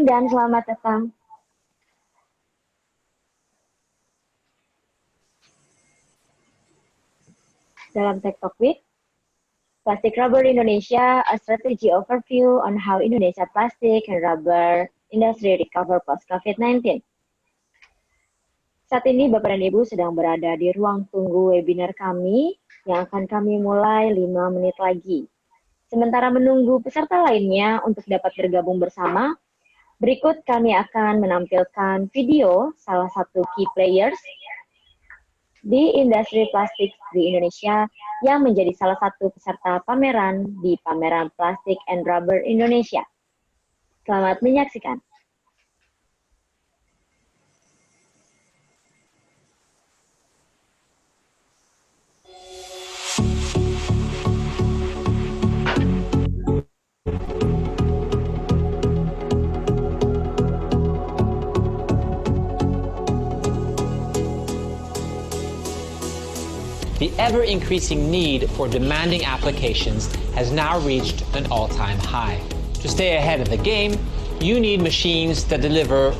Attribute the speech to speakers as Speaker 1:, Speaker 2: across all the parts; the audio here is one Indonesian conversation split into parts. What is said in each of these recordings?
Speaker 1: dan selamat datang. Dalam Tech Talk Week, Plastic Rubber Indonesia, a strategy overview on how Indonesia plastic and rubber industry recover post-COVID-19. Saat ini Bapak dan Ibu sedang berada di ruang tunggu webinar kami yang akan kami mulai 5 menit lagi. Sementara menunggu peserta lainnya untuk dapat bergabung bersama, berikut kami akan menampilkan video salah satu key players di industri plastik di Indonesia yang menjadi salah satu peserta pameran di pameran Plastic and Rubber Indonesia. Selamat menyaksikan.
Speaker 2: The ever-increasing need for demanding applications has now reached an all-time high. To stay ahead of the game, you need machines that deliver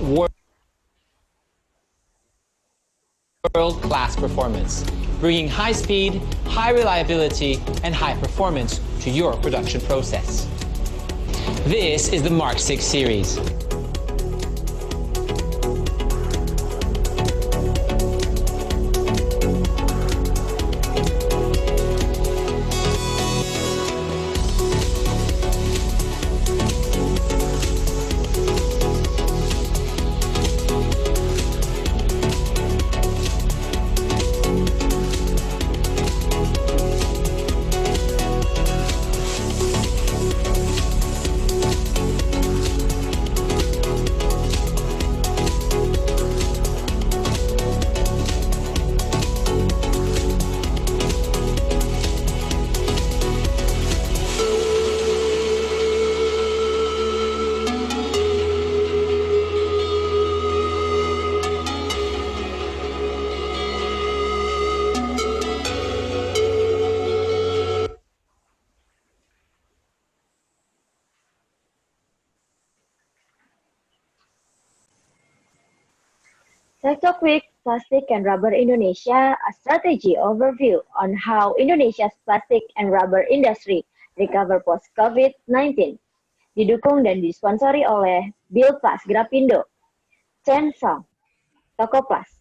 Speaker 2: world-class performance, bringing high speed, high reliability, and high performance to your production process. This is the Mark 6 series.
Speaker 1: Tech Talk Week, Plastic and Rubber Indonesia, a strategy overview on how Indonesia's plastic and rubber industry recover post-COVID-19. Didukung dan disponsori oleh Bill Plus Grapindo, Chainsaw, Tokoplast.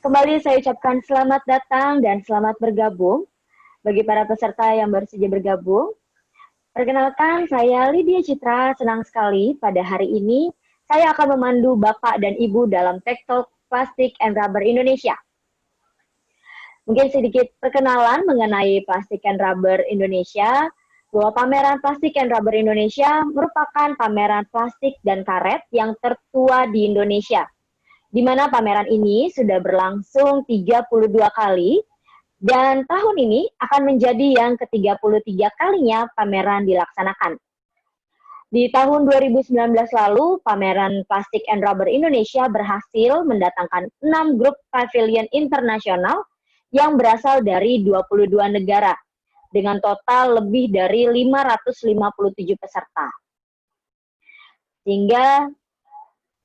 Speaker 1: Kembali saya ucapkan selamat datang dan selamat bergabung bagi para peserta yang baru saja bergabung. Perkenalkan, saya Lydia Citra, senang sekali pada hari ini saya akan memandu Bapak dan Ibu dalam Tech Talk Plastic and Rubber Indonesia. Mungkin sedikit perkenalan mengenai Plastic and Rubber Indonesia, bahwa pameran Plastic and Rubber Indonesia merupakan pameran plastik dan karet yang tertua di Indonesia, di mana pameran ini sudah berlangsung 32 kali, dan tahun ini akan menjadi yang ke-33 kalinya pameran dilaksanakan. Di tahun 2019 lalu, pameran Plastic and Rubber Indonesia berhasil mendatangkan 6 grup pavilion internasional yang berasal dari 22 negara, dengan total lebih dari 557 peserta. Sehingga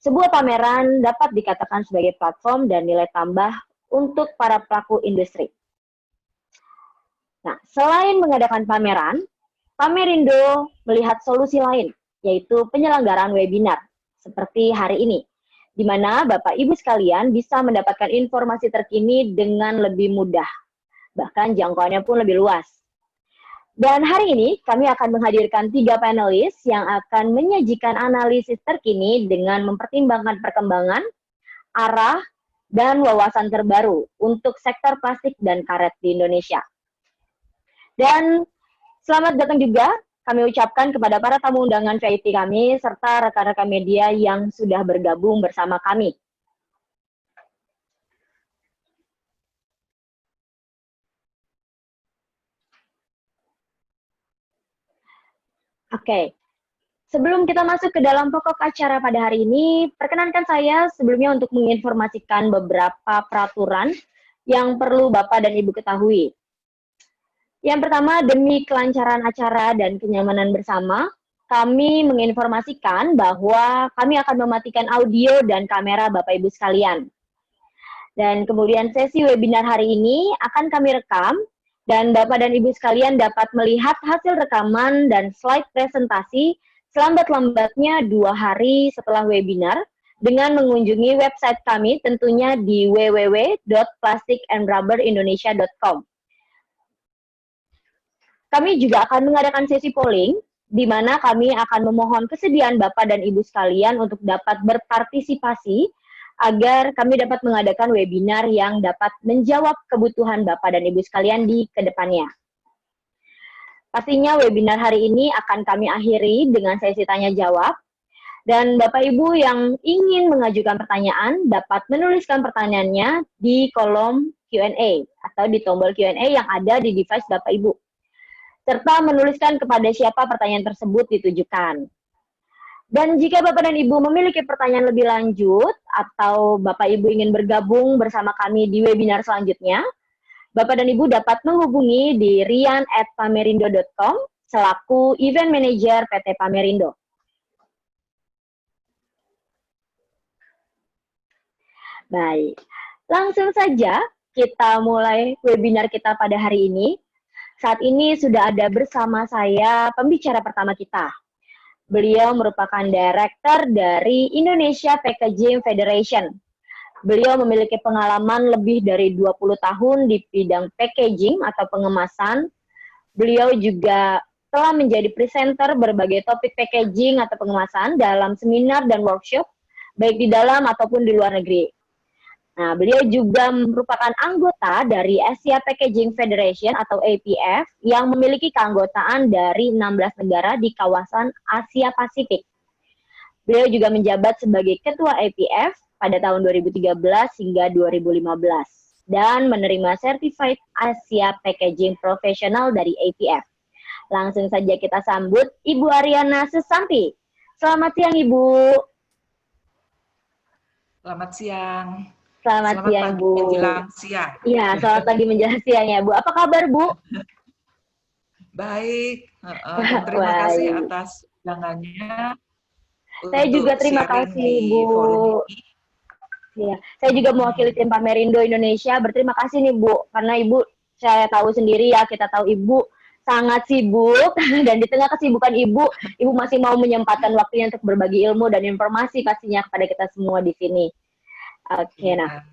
Speaker 1: sebuah pameran dapat dikatakan sebagai platform dan nilai tambah untuk para pelaku industri. Nah, selain mengadakan pameran, Pamerindo melihat solusi lain, yaitu penyelenggaraan webinar, seperti hari ini, di mana Bapak Ibu sekalian bisa mendapatkan informasi terkini dengan lebih mudah, bahkan jangkauannya pun lebih luas. Dan hari ini kami akan menghadirkan 3 panelis yang akan menyajikan analisis terkini dengan mempertimbangkan perkembangan, arah, dan wawasan terbaru untuk sektor plastik dan karet di Indonesia. Dan selamat datang juga kami ucapkan kepada para tamu undangan VIP kami, serta rekan-rekan media yang sudah bergabung bersama kami. Oke, sebelum kita masuk ke dalam pokok acara pada hari ini, perkenankan saya sebelumnya untuk menginformasikan beberapa peraturan yang perlu Bapak dan Ibu ketahui. Yang pertama, demi kelancaran acara dan kenyamanan bersama, kami menginformasikan bahwa kami akan mematikan audio dan kamera Bapak Ibu sekalian. Dan kemudian sesi webinar hari ini akan kami rekam dan Bapak dan Ibu sekalian dapat melihat hasil rekaman dan slide presentasi selambat-lambatnya 2 hari setelah webinar dengan mengunjungi website kami tentunya di www.plasticandrubberindonesia.com. Kami juga akan mengadakan sesi polling, di mana kami akan memohon kesediaan Bapak dan Ibu sekalian untuk dapat berpartisipasi agar kami dapat mengadakan webinar yang dapat menjawab kebutuhan Bapak dan Ibu sekalian di kedepannya. Pastinya webinar hari ini akan kami akhiri dengan sesi tanya-jawab, dan Bapak Ibu yang ingin mengajukan pertanyaan dapat menuliskan pertanyaannya di kolom Q&A atau di tombol Q&A yang ada di device Bapak Ibu, serta menuliskan kepada siapa pertanyaan tersebut ditujukan. Dan jika Bapak dan Ibu memiliki pertanyaan lebih lanjut, atau Bapak Ibu ingin bergabung bersama kami di webinar selanjutnya, Bapak dan Ibu dapat menghubungi di rian@pamerindo.com selaku Event Manager PT Pamerindo. Baik, langsung saja kita mulai webinar kita pada hari ini. Saat ini sudah ada bersama saya pembicara pertama kita. Beliau merupakan Director dari Indonesia Packaging Federation. Beliau memiliki pengalaman lebih dari 20 tahun di bidang packaging atau pengemasan. Beliau juga telah menjadi presenter berbagai topik packaging atau pengemasan dalam seminar dan workshop, baik di dalam ataupun di luar negeri. Nah, beliau juga merupakan anggota dari Asia Packaging Federation atau APF yang memiliki keanggotaan dari 16 negara di kawasan Asia Pasifik. Beliau juga menjabat sebagai Ketua APF pada tahun 2013 hingga 2015 dan menerima Certified Asia Packaging Professional dari APF. Langsung saja kita sambut Ibu Ariana Susanti. Selamat siang, Ibu.
Speaker 3: Selamat siang.
Speaker 1: Selamat siang,
Speaker 3: pagi
Speaker 1: Bu.
Speaker 3: menjelang siang.
Speaker 1: Iya, selamat pagi menjelang siang ya, Bu. Apa kabar, Bu?
Speaker 3: Baik, dan terima kasih atas undangannya.
Speaker 1: Saya juga terima kasih, Bu. Ya, saya juga mewakili tim Pamerindo Indonesia. Berterima kasih nih, Bu, karena Ibu, saya tahu sendiri ya, kita tahu Ibu sangat sibuk dan di tengah kesibukan Ibu masih mau menyempatkan waktunya untuk berbagi ilmu dan informasi pastinya kepada kita semua di sini. Oke, nah,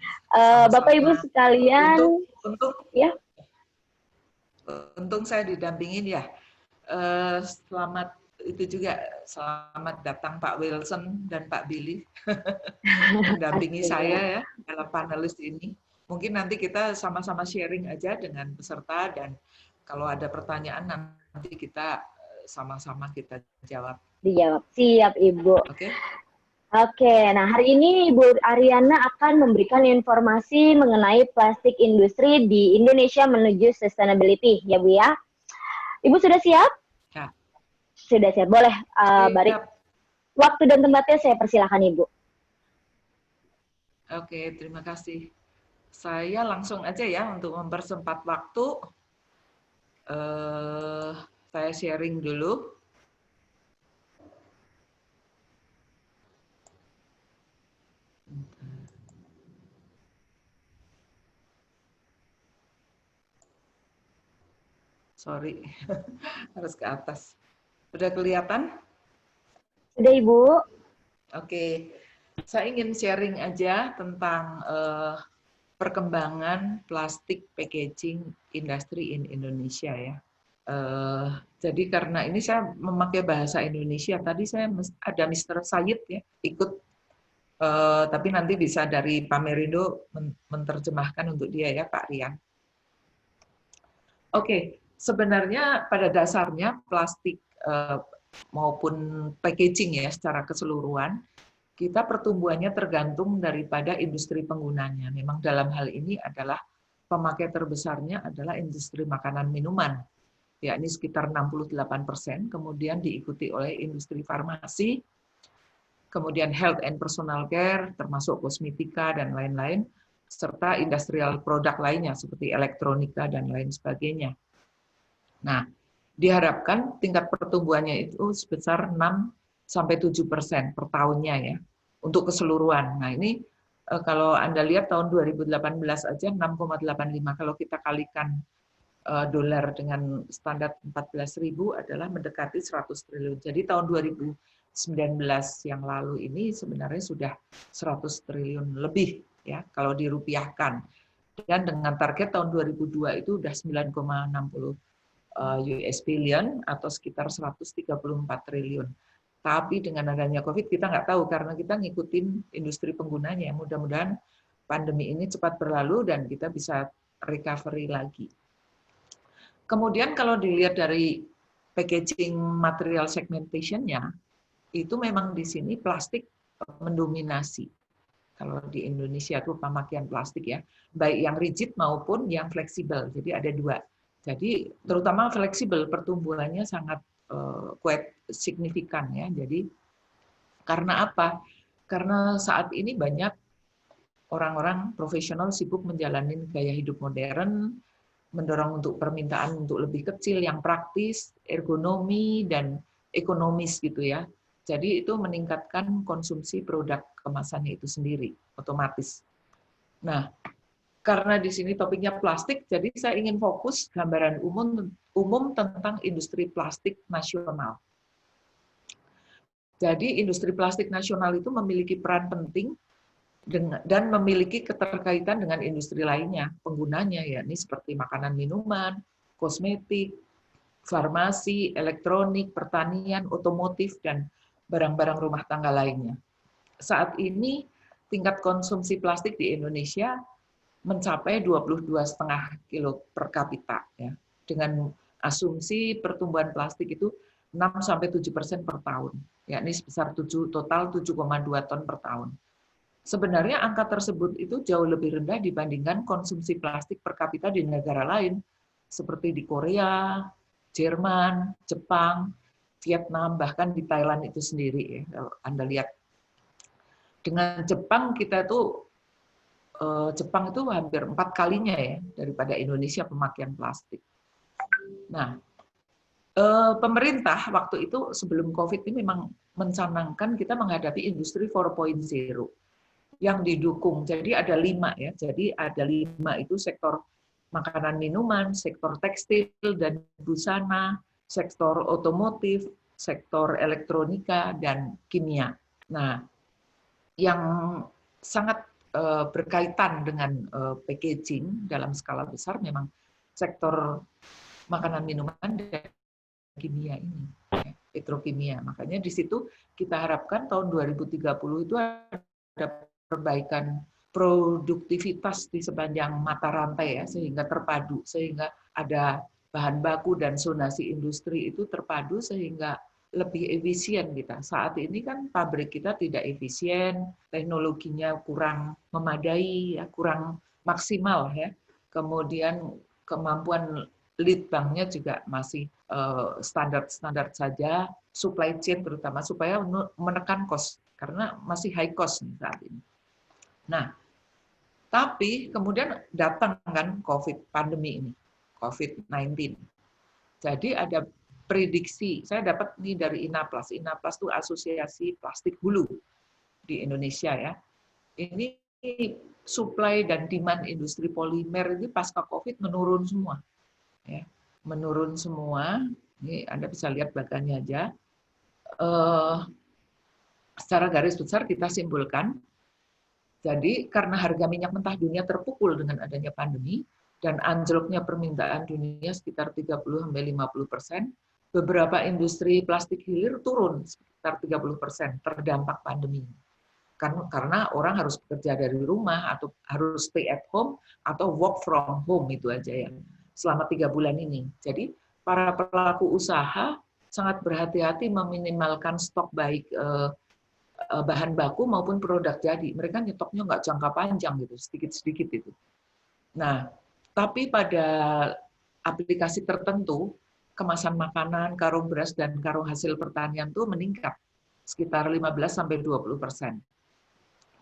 Speaker 1: Bapak Ibu sekalian,
Speaker 3: untung saya didampingin ya. Selamat datang Pak Wilson dan Pak Billy mendampingi saya ya dalam panelis ini. Mungkin nanti kita sama-sama sharing aja dengan peserta dan kalau ada pertanyaan nanti kita sama-sama kita jawab.
Speaker 1: Dijawab, siap Ibu.
Speaker 3: Oke.
Speaker 1: Oke, nah hari ini Ibu Ariana akan memberikan informasi mengenai plastik industri di Indonesia menuju sustainability, ya Bu ya. Ibu sudah siap?
Speaker 3: Ya.
Speaker 1: Sudah siap, boleh. Barik. Waktu dan tempatnya saya persilahkan Ibu.
Speaker 3: Oke, terima kasih. Saya langsung aja ya untuk mempersempat waktu. Saya sharing dulu. Sorry, harus ke atas. Sudah kelihatan?
Speaker 1: Sudah, Ibu.
Speaker 3: Oke, saya ingin sharing aja tentang perkembangan plastik packaging industri in Indonesia ya. Jadi karena ini saya memakai bahasa Indonesia, tadi saya ada Mr. Sayid ya ikut, tapi nanti bisa dari Pamerindo menerjemahkan untuk dia ya Pak Rian. Oke. Sebenarnya pada dasarnya plastik maupun packaging ya secara keseluruhan, kita pertumbuhannya tergantung daripada industri penggunanya. Memang dalam hal ini adalah pemakai terbesarnya adalah industri makanan minuman, yakni sekitar 68%, kemudian diikuti oleh industri farmasi, kemudian health and personal care, termasuk kosmetika dan lain-lain, serta industrial produk lainnya seperti elektronika dan lain sebagainya. Nah, diharapkan tingkat pertumbuhannya itu sebesar 6-7% per tahunnya ya, untuk keseluruhan. Nah ini kalau Anda lihat tahun 2018 aja 6,85, kalau kita kalikan dolar dengan standar 14.000 adalah mendekati 100 triliun. Jadi tahun 2019 yang lalu ini sebenarnya sudah 100 triliun lebih ya kalau dirupiahkan. Dan dengan target tahun 2002 itu sudah 9,60 US billion atau sekitar 134 triliun. Tapi dengan adanya COVID kita nggak tahu karena kita ngikutin industri penggunanya. Mudah-mudahan pandemi ini cepat berlalu dan kita bisa recovery lagi. Kemudian kalau dilihat dari packaging material segmentation-nya, itu memang di sini plastik mendominasi. Kalau di Indonesia itu pemakaian plastik ya, baik yang rigid maupun yang fleksibel. Jadi ada dua. Jadi terutama fleksibel pertumbuhannya sangat quite signifikan ya. Jadi karena apa? Karena saat ini banyak orang-orang profesional sibuk menjalani gaya hidup modern, mendorong untuk permintaan untuk lebih kecil, yang praktis, ergonomi dan ekonomis gitu ya. Jadi itu meningkatkan konsumsi produk kemasannya itu sendiri otomatis. Nah, karena di sini topiknya plastik, jadi saya ingin fokus gambaran umum tentang industri plastik nasional. Jadi industri plastik nasional itu memiliki peran penting dan memiliki keterkaitan dengan industri lainnya, penggunanya yakni seperti makanan minuman, kosmetik, farmasi, elektronik, pertanian, otomotif, dan barang-barang rumah tangga lainnya. Saat ini tingkat konsumsi plastik di Indonesia mencapai 22,5 kilo per kapita ya, dengan asumsi pertumbuhan plastik itu 6-7% per tahun, yakni sebesar total 7,2 ton per tahun. Sebenarnya angka tersebut itu jauh lebih rendah dibandingkan konsumsi plastik per kapita di negara lain seperti di Korea, Jerman, Jepang, Vietnam, bahkan di Thailand itu sendiri ya. Kalau Anda lihat dengan Jepang Jepang itu hampir 4 kalinya ya daripada Indonesia pemakaian plastik. Nah, pemerintah waktu itu sebelum COVID ini memang mencanangkan kita menghadapi industri 4.0 yang didukung. Jadi ada 5 ya. Jadi ada 5 itu sektor makanan minuman, sektor tekstil dan busana, sektor otomotif, sektor elektronika dan kimia. Nah, yang sangat berkaitan dengan packaging dalam skala besar memang sektor makanan minuman dan kimia ini, petrokimia. Makanya di situ kita harapkan tahun 2030 itu ada perbaikan produktivitas di sepanjang mata rantai ya, sehingga terpadu, sehingga ada bahan baku dan zonasi industri itu terpadu sehingga lebih efisien kita. Saat ini kan pabrik kita tidak efisien, teknologinya kurang memadai, ya, kurang maksimal ya. Kemudian kemampuan lead banknya juga masih standar-standar saja, supply chain terutama supaya menekan cost karena masih high cost nih saat ini. Nah, tapi kemudian datang kan COVID pandemi ini, COVID-19. Jadi ada prediksi, saya dapat nih dari INAPLAS. INAPLAS itu Asosiasi Plastik Hulu di Indonesia ya. Ini supply dan demand industri polimer ini pasca COVID menurun semua. Ya, menurun semua. Ini Anda bisa lihat bagannya aja. Secara garis besar kita simpulkan. Jadi karena harga minyak mentah dunia terpukul dengan adanya pandemi dan anjloknya permintaan dunia sekitar 30-50%, beberapa industri plastik hilir turun sekitar 30% terdampak pandemi. Karena orang harus bekerja dari rumah atau harus stay at home atau work from home itu aja ya selama 3 bulan ini. Jadi para pelaku usaha sangat berhati-hati meminimalkan stok baik bahan baku maupun produk jadi. Mereka nyetoknya nggak jangka panjang gitu, sedikit-sedikit itu. Nah, tapi pada aplikasi tertentu, kemasan makanan, karung beras, dan karung hasil pertanian itu meningkat sekitar 15-20%.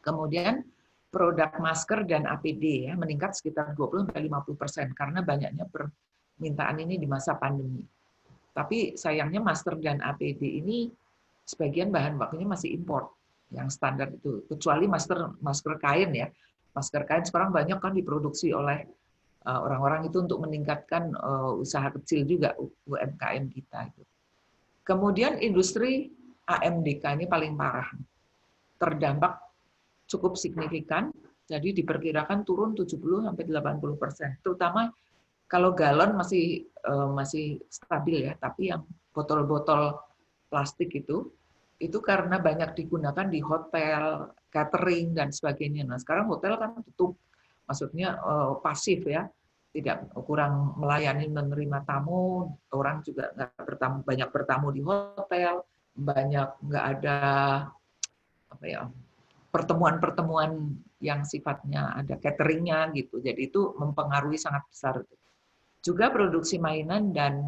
Speaker 3: Kemudian produk masker dan APD ya, meningkat sekitar 20-50% karena banyaknya permintaan ini di masa pandemi. Tapi sayangnya masker dan APD ini sebagian bahan bakunya masih impor yang standar itu, kecuali masker kain ya. Masker kain sekarang banyak kan diproduksi oleh orang-orang itu untuk meningkatkan usaha kecil juga, UMKM kita. Kemudian industri AMDK ini paling parah, terdampak cukup signifikan, jadi diperkirakan turun 70-80%, terutama kalau galon masih stabil ya, tapi yang botol-botol plastik itu karena banyak digunakan di hotel, catering dan sebagainya. Nah, sekarang hotel kan tutup, maksudnya pasif ya, tidak kurang melayani menerima tamu, orang juga banyak bertamu di hotel, banyak nggak ada apa ya, pertemuan-pertemuan yang sifatnya ada cateringnya gitu. Jadi itu mempengaruhi sangat besar. Juga produksi mainan dan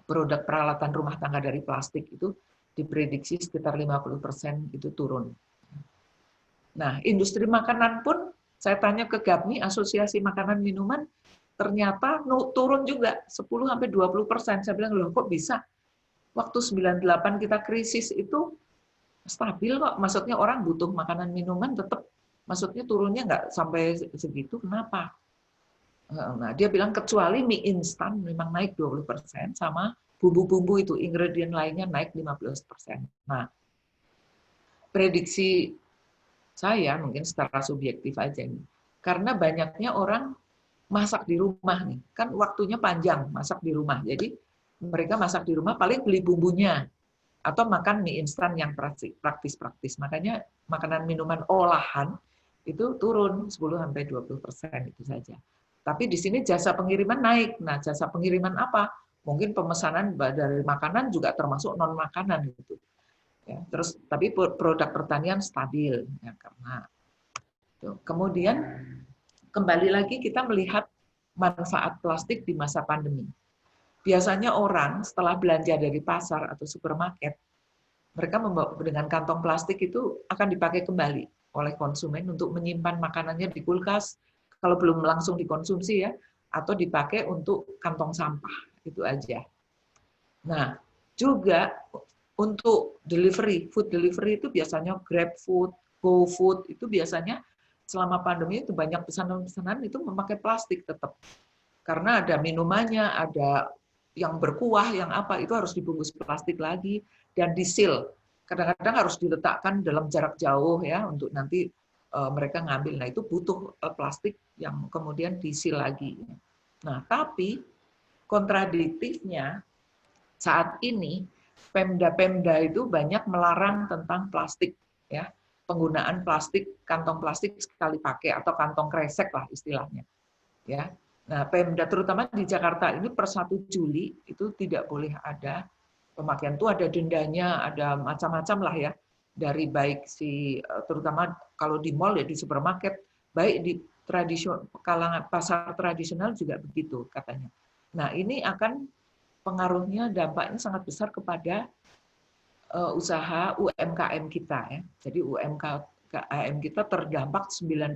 Speaker 3: produk peralatan rumah tangga dari plastik itu diprediksi sekitar 50% itu turun. Nah, industri makanan pun, saya tanya ke GAPMI, Asosiasi Makanan Minuman, ternyata turun juga 10-20%. Saya bilang, loh kok bisa? Waktu 98 kita krisis itu stabil kok, maksudnya orang butuh makanan minuman tetap, maksudnya turunnya nggak sampai segitu, kenapa? Nah, dia bilang kecuali mie instan memang naik 20%, sama bumbu-bumbu itu, ingredient lainnya naik 15%. Nah, prediksi saya mungkin secara subjektif aja nih, karena banyaknya orang masak di rumah nih, kan waktunya panjang masak di rumah, jadi mereka masak di rumah paling beli bumbunya, atau makan mie instan yang praktis-praktis. Makanya makanan minuman olahan itu turun 10-20% itu saja. Tapi di sini jasa pengiriman naik. Nah, jasa pengiriman apa? Mungkin pemesanan dari makanan juga termasuk non makanan gitu. Ya, terus tapi produk pertanian stabil ya, karena itu. Kemudian kembali lagi kita melihat manfaat plastik di masa pandemi. Biasanya orang setelah belanja dari pasar atau supermarket, mereka membawa dengan kantong plastik itu akan dipakai kembali oleh konsumen untuk menyimpan makanannya di kulkas, kalau belum langsung dikonsumsi ya, atau dipakai untuk kantong sampah, itu aja. Nah, juga untuk delivery, food delivery itu biasanya GrabFood, GoFood, itu biasanya selama pandemi itu banyak pesanan-pesanan itu memakai plastik tetap. Karena ada minumannya, ada yang berkuah, yang apa, itu harus dibungkus plastik lagi, dan disil. Kadang-kadang harus diletakkan dalam jarak jauh ya, untuk nanti mereka ngambil. Nah, itu butuh plastik yang kemudian disil lagi. Nah, tapi kontradiktifnya saat ini Pemda-pemda itu banyak melarang tentang plastik ya, penggunaan plastik, kantong plastik sekali pakai atau kantong kresek lah istilahnya. Ya. Nah, Pemda terutama di Jakarta ini per 1 Juli itu tidak boleh ada pemakaian, itu ada dendanya, ada macam-macam lah ya. Dari baik terutama kalau di mall ya, di supermarket, baik di kalangan pasar tradisional juga begitu katanya. Nah, ini akan pengaruhnya, dampaknya sangat besar kepada usaha UMKM kita ya. Jadi UMKM kita terdampak 90%.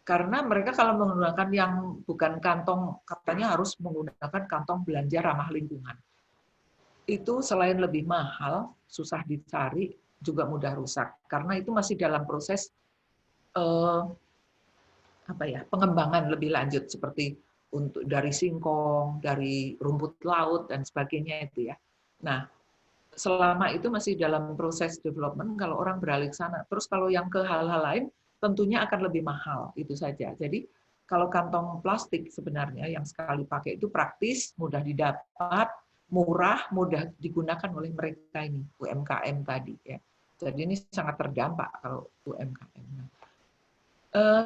Speaker 3: Karena mereka kalau menggunakan yang bukan kantong, katanya harus menggunakan kantong belanja ramah lingkungan. Itu selain lebih mahal, susah dicari, juga mudah rusak. Karena itu masih dalam proses pengembangan lebih lanjut, seperti untuk dari singkong, dari rumput laut dan sebagainya itu ya. Nah, selama itu masih dalam proses development, kalau orang beralih ke sana. Terus kalau yang ke hal-hal lain, tentunya akan lebih mahal, itu saja. Jadi kalau kantong plastik sebenarnya yang sekali pakai itu praktis, mudah didapat, murah, mudah digunakan oleh mereka ini, UMKM tadi ya. Jadi ini sangat terdampak kalau UMKM.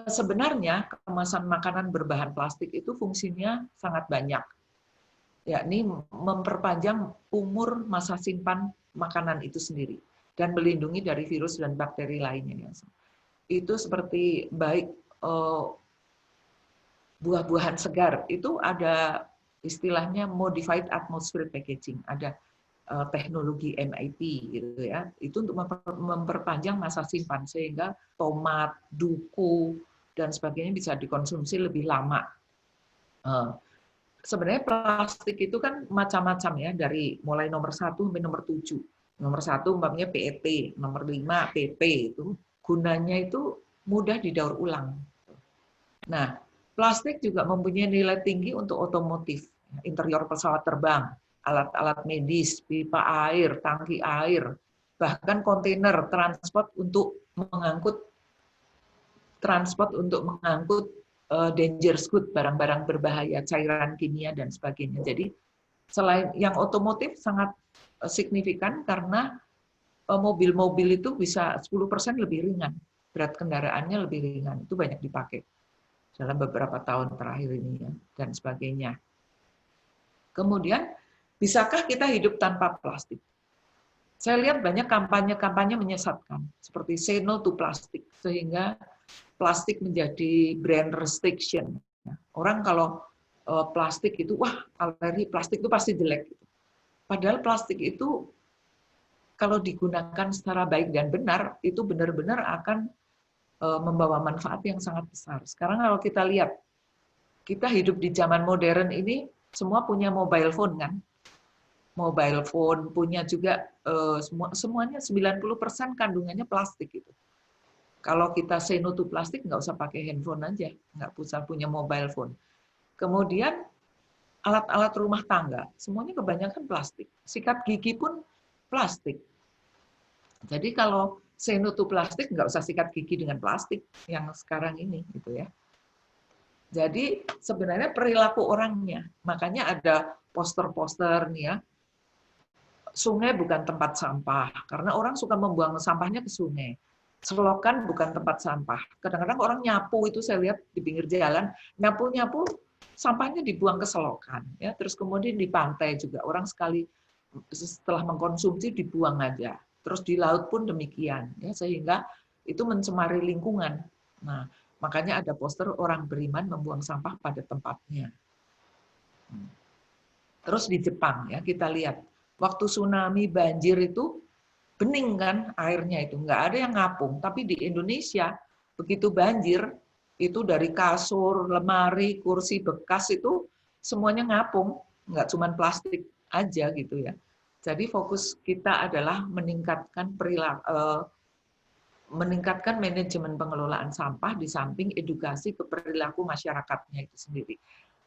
Speaker 3: Sebenarnya kemasan makanan berbahan plastik itu fungsinya sangat banyak, yakni memperpanjang umur masa simpan makanan itu sendiri dan melindungi dari virus dan bakteri lainnya. Itu seperti baik buah-buahan segar itu ada istilahnya modified atmosphere packaging, ada teknologi MIP gitu ya, itu untuk memperpanjang masa simpan sehingga tomat, duku dan sebagainya bisa dikonsumsi lebih lama. sebenarnya plastik itu kan macam-macam ya, dari mulai nomor 1 sampai nomor 7. Nomor 1 umpamanya PET, nomor 5 PP, itu gunanya itu mudah didaur ulang. Nah, plastik juga mempunyai nilai tinggi untuk otomotif, interior pesawat terbang, alat-alat medis, pipa air, tangki air, bahkan kontainer transport untuk mengangkut dangerous good, barang-barang berbahaya, cairan kimia dan sebagainya. Jadi selain yang otomotif sangat signifikan karena mobil-mobil itu bisa 10% lebih ringan, berat kendaraannya lebih ringan, itu banyak dipakai dalam beberapa tahun terakhir ini ya, dan sebagainya. Kemudian, bisakah kita hidup tanpa plastik? Saya lihat banyak kampanye-kampanye menyesatkan, seperti say no to plastic, sehingga plastik menjadi brand restriction. Orang kalau plastik itu, wah alergi plastik itu pasti jelek. Padahal plastik itu kalau digunakan secara baik dan benar, itu benar-benar akan membawa manfaat yang sangat besar. Sekarang kalau kita lihat, kita hidup di zaman modern ini, semua punya mobile phone kan? Mobile phone, punya juga semuanya 90% kandungannya plastik itu. Kalau kita say no to plastik, nggak usah pakai handphone aja, nggak usah punya mobile phone. Kemudian alat-alat rumah tangga, semuanya kebanyakan plastik. Sikat gigi pun plastik. Jadi kalau say no to plastik, nggak usah sikat gigi dengan plastik yang sekarang ini, gitu ya. Jadi sebenarnya perilaku orangnya, makanya ada poster-poster nih ya, sungai bukan tempat sampah, karena orang suka membuang sampahnya ke sungai. Selokan bukan tempat sampah. Kadang-kadang orang nyapu itu saya lihat di pinggir jalan, nyapu-nyapu sampahnya dibuang ke selokan. Ya, terus kemudian di pantai juga orang sekali setelah mengkonsumsi dibuang aja. Terus di laut pun demikian, ya, sehingga itu mencemari lingkungan. Nah, makanya ada poster orang beriman membuang sampah pada tempatnya. Terus di Jepang ya kita lihat, waktu tsunami banjir itu bening kan airnya itu, nggak ada yang ngapung. Tapi di Indonesia begitu banjir itu dari kasur, lemari, kursi bekas itu semuanya ngapung, nggak cuma plastik aja gitu ya. Jadi fokus kita adalah meningkatkan meningkatkan manajemen pengelolaan sampah di samping edukasi ke perilaku masyarakatnya itu sendiri.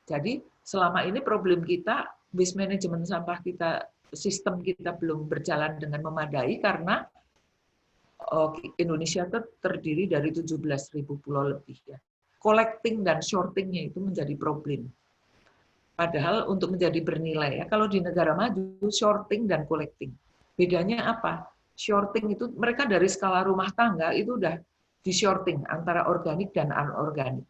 Speaker 3: Jadi selama ini problem kita waste management sampah kita, sistem kita belum berjalan dengan memadai karena Indonesia itu terdiri dari 17.000 pulau lebih ya. Collecting dan sortingnya itu menjadi problem. Padahal untuk menjadi bernilai ya, kalau di negara maju sorting dan collecting. Bedanya apa? Sorting itu mereka dari skala rumah tangga itu udah di sorting antara organik dan anorganik.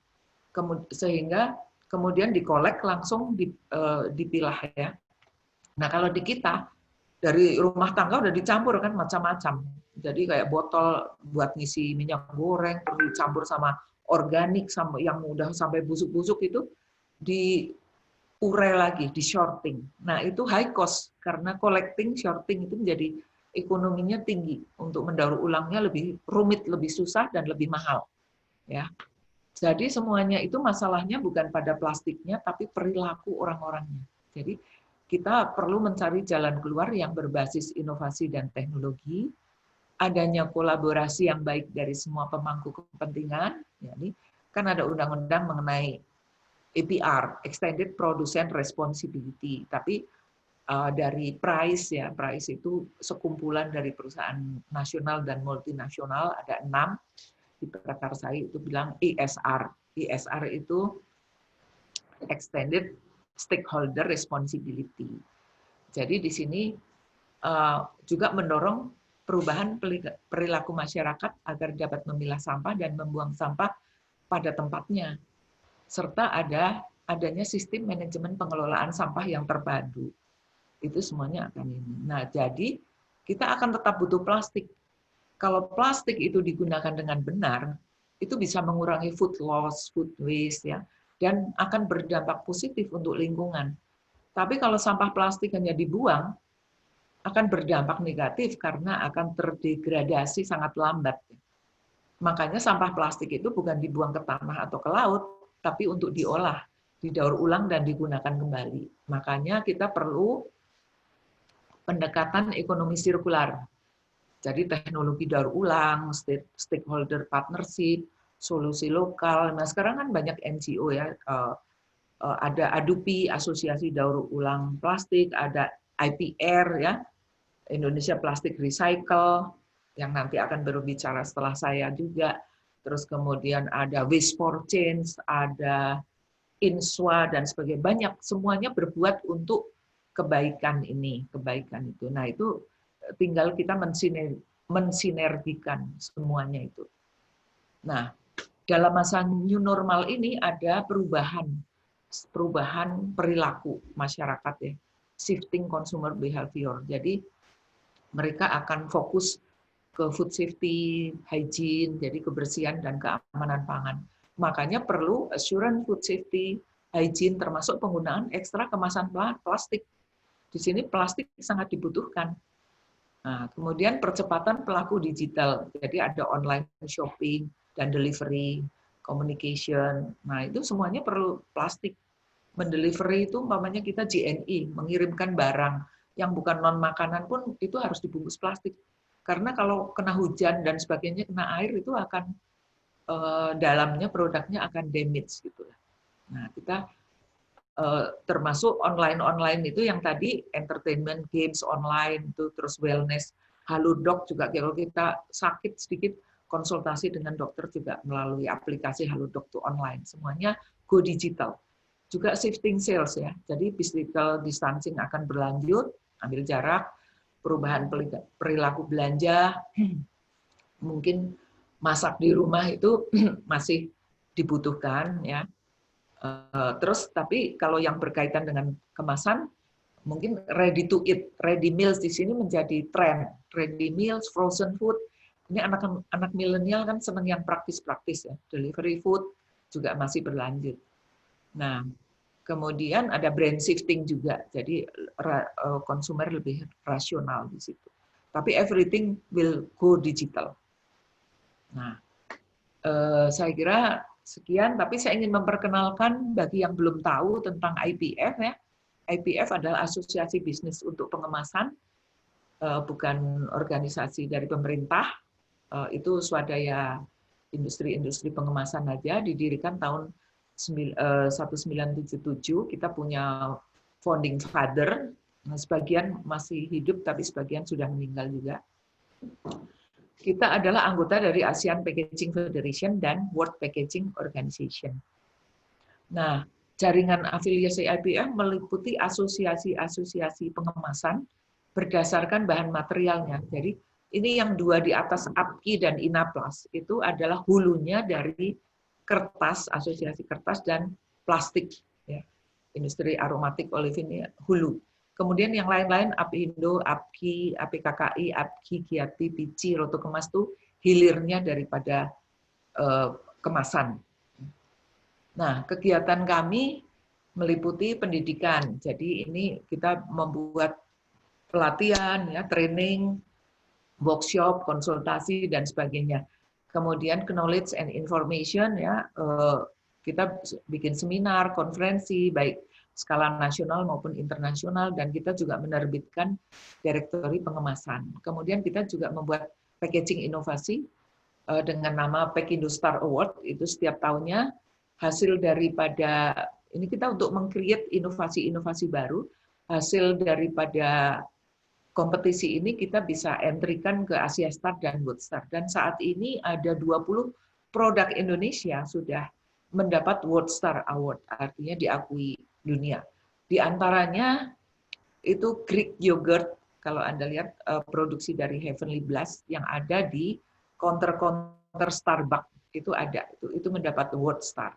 Speaker 3: Sehingga kemudian dikolek langsung dipilah ya. Nah kalau di kita dari rumah tangga udah dicampur kan macam-macam. Jadi kayak botol buat ngisi minyak goreng terus dicampur sama organik sama yang udah sampai busuk-busuk itu diurai lagi, di sorting. Nah itu high cost karena collecting, sorting itu menjadi ekonominya tinggi. Untuk mendaur ulangnya lebih rumit, lebih susah dan lebih mahal. Ya. Jadi semuanya itu masalahnya bukan pada plastiknya tapi perilaku orang-orangnya. Jadi kita perlu mencari jalan keluar yang berbasis inovasi dan teknologi, adanya kolaborasi yang baik dari semua pemangku kepentingan. Jadi kan ada undang-undang mengenai EPR, Extended Producer Responsibility, tapi dari PRICE ya, PRICE itu sekumpulan dari perusahaan nasional dan multinasional, ada 6 di Prakarsai itu bilang ESR. ESR itu Extended Stakeholder Responsibility. Jadi di sini juga mendorong perubahan perilaku masyarakat agar dapat memilah sampah dan membuang sampah pada tempatnya, serta adanya sistem manajemen pengelolaan sampah yang terpadu. Itu semuanya akan ini. Nah, jadi kita akan tetap butuh plastik. Kalau plastik itu digunakan dengan benar, itu bisa mengurangi food loss, food waste ya, dan akan berdampak positif untuk lingkungan. Tapi kalau sampah plastik hanya dibuang, akan berdampak negatif karena akan terdegradasi sangat lambat. Makanya sampah plastik itu bukan dibuang ke tanah atau ke laut, tapi untuk diolah. didaur ulang dan digunakan kembali. Makanya kita perlu pendekatan ekonomi sirkular. Jadi teknologi daur ulang, stakeholder partnership, solusi lokal. Nah sekarang kan banyak NGO ya, ada ADUPI, Asosiasi Daur Ulang Plastik, ada IPR ya, Indonesia Plastic Recycle, yang nanti akan berbicara setelah saya juga. Terus kemudian ada Waste for Change, ada INSWA dan sebagainya. Banyak, semuanya berbuat untuk kebaikan ini, kebaikan itu. Nah itu tinggal kita mensinergikan semuanya itu. Nah, dalam masa new normal ini ada perubahan perilaku masyarakat ya, shifting consumer behavior. Jadi mereka akan fokus ke food safety, hygiene, jadi kebersihan dan keamanan pangan. Makanya perlu assurance food safety, hygiene, termasuk penggunaan ekstra kemasan plastik. Di sini plastik sangat dibutuhkan. Nah, kemudian percepatan pelaku digital, jadi ada online shopping dan delivery, communication. Nah, itu semuanya perlu plastik. Mendelivery itu umpamanya kita JNE, mengirimkan barang yang bukan non makanan pun itu harus dibungkus plastik. Karena kalau kena hujan dan sebagainya, kena air itu akan dalamnya produknya akan damage gitu. Nah, kita termasuk online itu yang tadi entertainment, games online itu, terus wellness, Halodoc juga kalau kita sakit sedikit konsultasi dengan dokter juga melalui aplikasi Halodoc itu online. Semuanya go digital. Juga shifting sales ya. Jadi physical distancing akan berlanjut, ambil jarak, perubahan perilaku belanja, mungkin masak di rumah itu masih dibutuhkan ya. Terus tapi kalau yang berkaitan dengan kemasan, mungkin ready to eat, ready meals di sini menjadi tren. Ready meals, frozen food. Ini anak milenial kan senang yang praktis-praktis ya. Delivery food juga masih berlanjut. Nah, kemudian ada brand shifting juga. Jadi konsumer lebih rasional di situ. Tapi everything will go digital. Nah, saya kira sekian, tapi saya ingin memperkenalkan bagi yang belum tahu tentang IPF ya. IPF adalah Asosiasi Bisnis untuk Pengemasan, bukan organisasi dari pemerintah. Itu swadaya industri pengemasan aja, didirikan tahun 1977. Kita punya founding father, sebagian masih hidup tapi sebagian sudah meninggal juga. Kita adalah anggota dari ASEAN Packaging Federation dan World Packaging Organization. Nah, jaringan afiliasi IPF meliputi asosiasi-asosiasi pengemasan berdasarkan bahan materialnya. Jadi ini yang dua di atas APKI dan INAPLAS itu adalah hulunya dari kertas, asosiasi kertas dan plastik. Ya. Industri aromatik olefin hulu. Kemudian yang lain-lain, APindo, APKI, APKKI, APKI, Giati, Pici, Roto Kemas itu hilirnya daripada kemasan. Nah, kegiatan kami meliputi pendidikan. Jadi ini kita membuat pelatihan, ya, training, workshop, konsultasi dan sebagainya. Kemudian knowledge and information, ya, kita bikin seminar, konferensi, baik skala nasional maupun internasional, dan kita juga menerbitkan direktori pengemasan. Kemudian kita juga membuat packaging inovasi dengan nama Pakindo Star Award, itu setiap tahunnya hasil daripada, ini kita untuk meng-create inovasi-inovasi baru, hasil daripada kompetisi ini kita bisa entry-kan ke Asia Star dan World Star. Dan saat ini ada 20 produk Indonesia sudah mendapat World Star Award, artinya diakui dunia. Di antaranya itu Greek yogurt, kalau Anda lihat produksi dari Heavenly Blast yang ada di counter-counter Starbucks itu ada, itu mendapat World Star.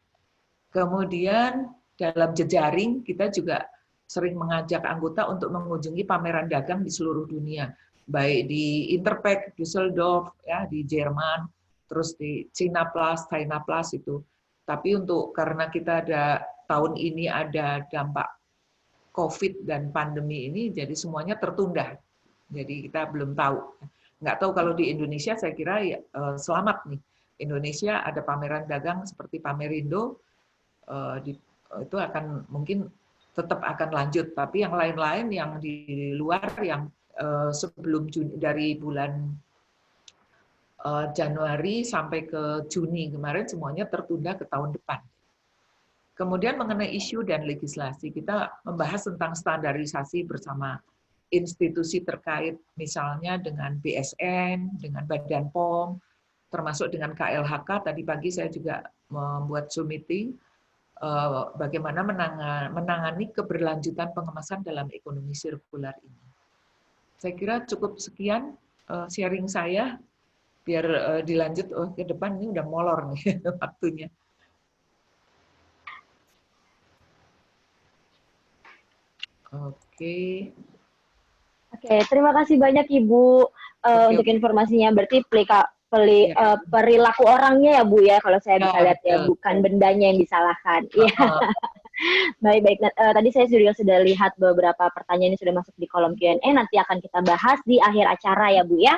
Speaker 3: Kemudian dalam jejaring kita juga sering mengajak anggota untuk mengunjungi pameran dagang di seluruh dunia, baik di Interpack, Düsseldorf, ya, di Jerman, terus di China Plus itu. Tapi karena kita ada tahun ini ada dampak COVID dan pandemi ini, jadi semuanya tertunda. Jadi kita belum tahu. Nggak tahu kalau di Indonesia, saya kira ya, selamat nih. Indonesia ada pameran dagang seperti Pamerindo, di itu akan mungkin tetap akan lanjut. Tapi yang lain-lain yang di luar yang sebelum Juni, dari bulan Januari sampai ke Juni kemarin semuanya tertunda ke tahun depan. Kemudian mengenai isu dan legislasi, kita membahas tentang standarisasi bersama institusi terkait, misalnya dengan BSN, dengan Badan POM, termasuk dengan KLHK. Tadi pagi saya juga membuat Zoom meeting bagaimana menangani keberlanjutan pengemasan dalam ekonomi sirkular ini. Saya kira cukup sekian sharing saya, biar dilanjut ke depan. Ini udah molor nih waktunya. Oke.
Speaker 1: Oke, terima kasih banyak Ibu untuk informasinya. Berarti perilaku orangnya ya Bu ya, kalau saya bisa lihat ya, bukan bendanya yang disalahkan. Iya. Baik. Tadi saya sudah lihat beberapa pertanyaan yang sudah masuk di kolom Q&A. Nanti akan kita bahas di akhir acara ya Bu ya.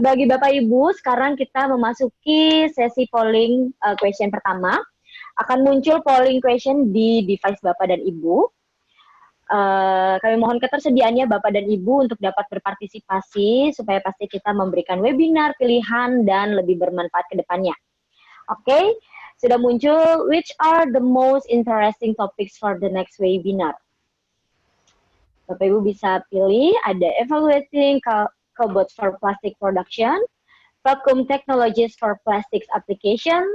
Speaker 1: Bagi Bapak Ibu, sekarang kita memasuki sesi polling question pertama. Akan muncul polling question di device Bapak dan Ibu. Kami mohon ketersediaannya Bapak dan Ibu untuk dapat berpartisipasi supaya pasti kita memberikan webinar pilihan dan lebih bermanfaat ke depannya. Oke, sudah muncul which are the most interesting topics for the next webinar. Bapak Ibu bisa pilih, ada evaluating cobots for plastic production, vacuum technologies for plastics application,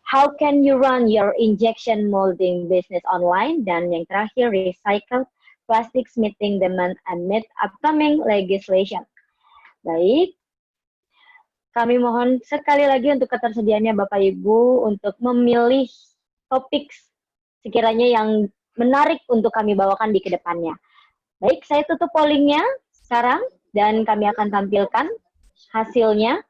Speaker 1: how can you run your injection molding business online, dan yang terakhir, recycled plastics meeting demand amid upcoming legislation. Baik, kami mohon sekali lagi untuk ketersediaannya Bapak Ibu untuk memilih topik sekiranya yang menarik untuk kami bawakan di kedepannya. Baik, saya tutup pollingnya sekarang dan kami akan tampilkan hasilnya.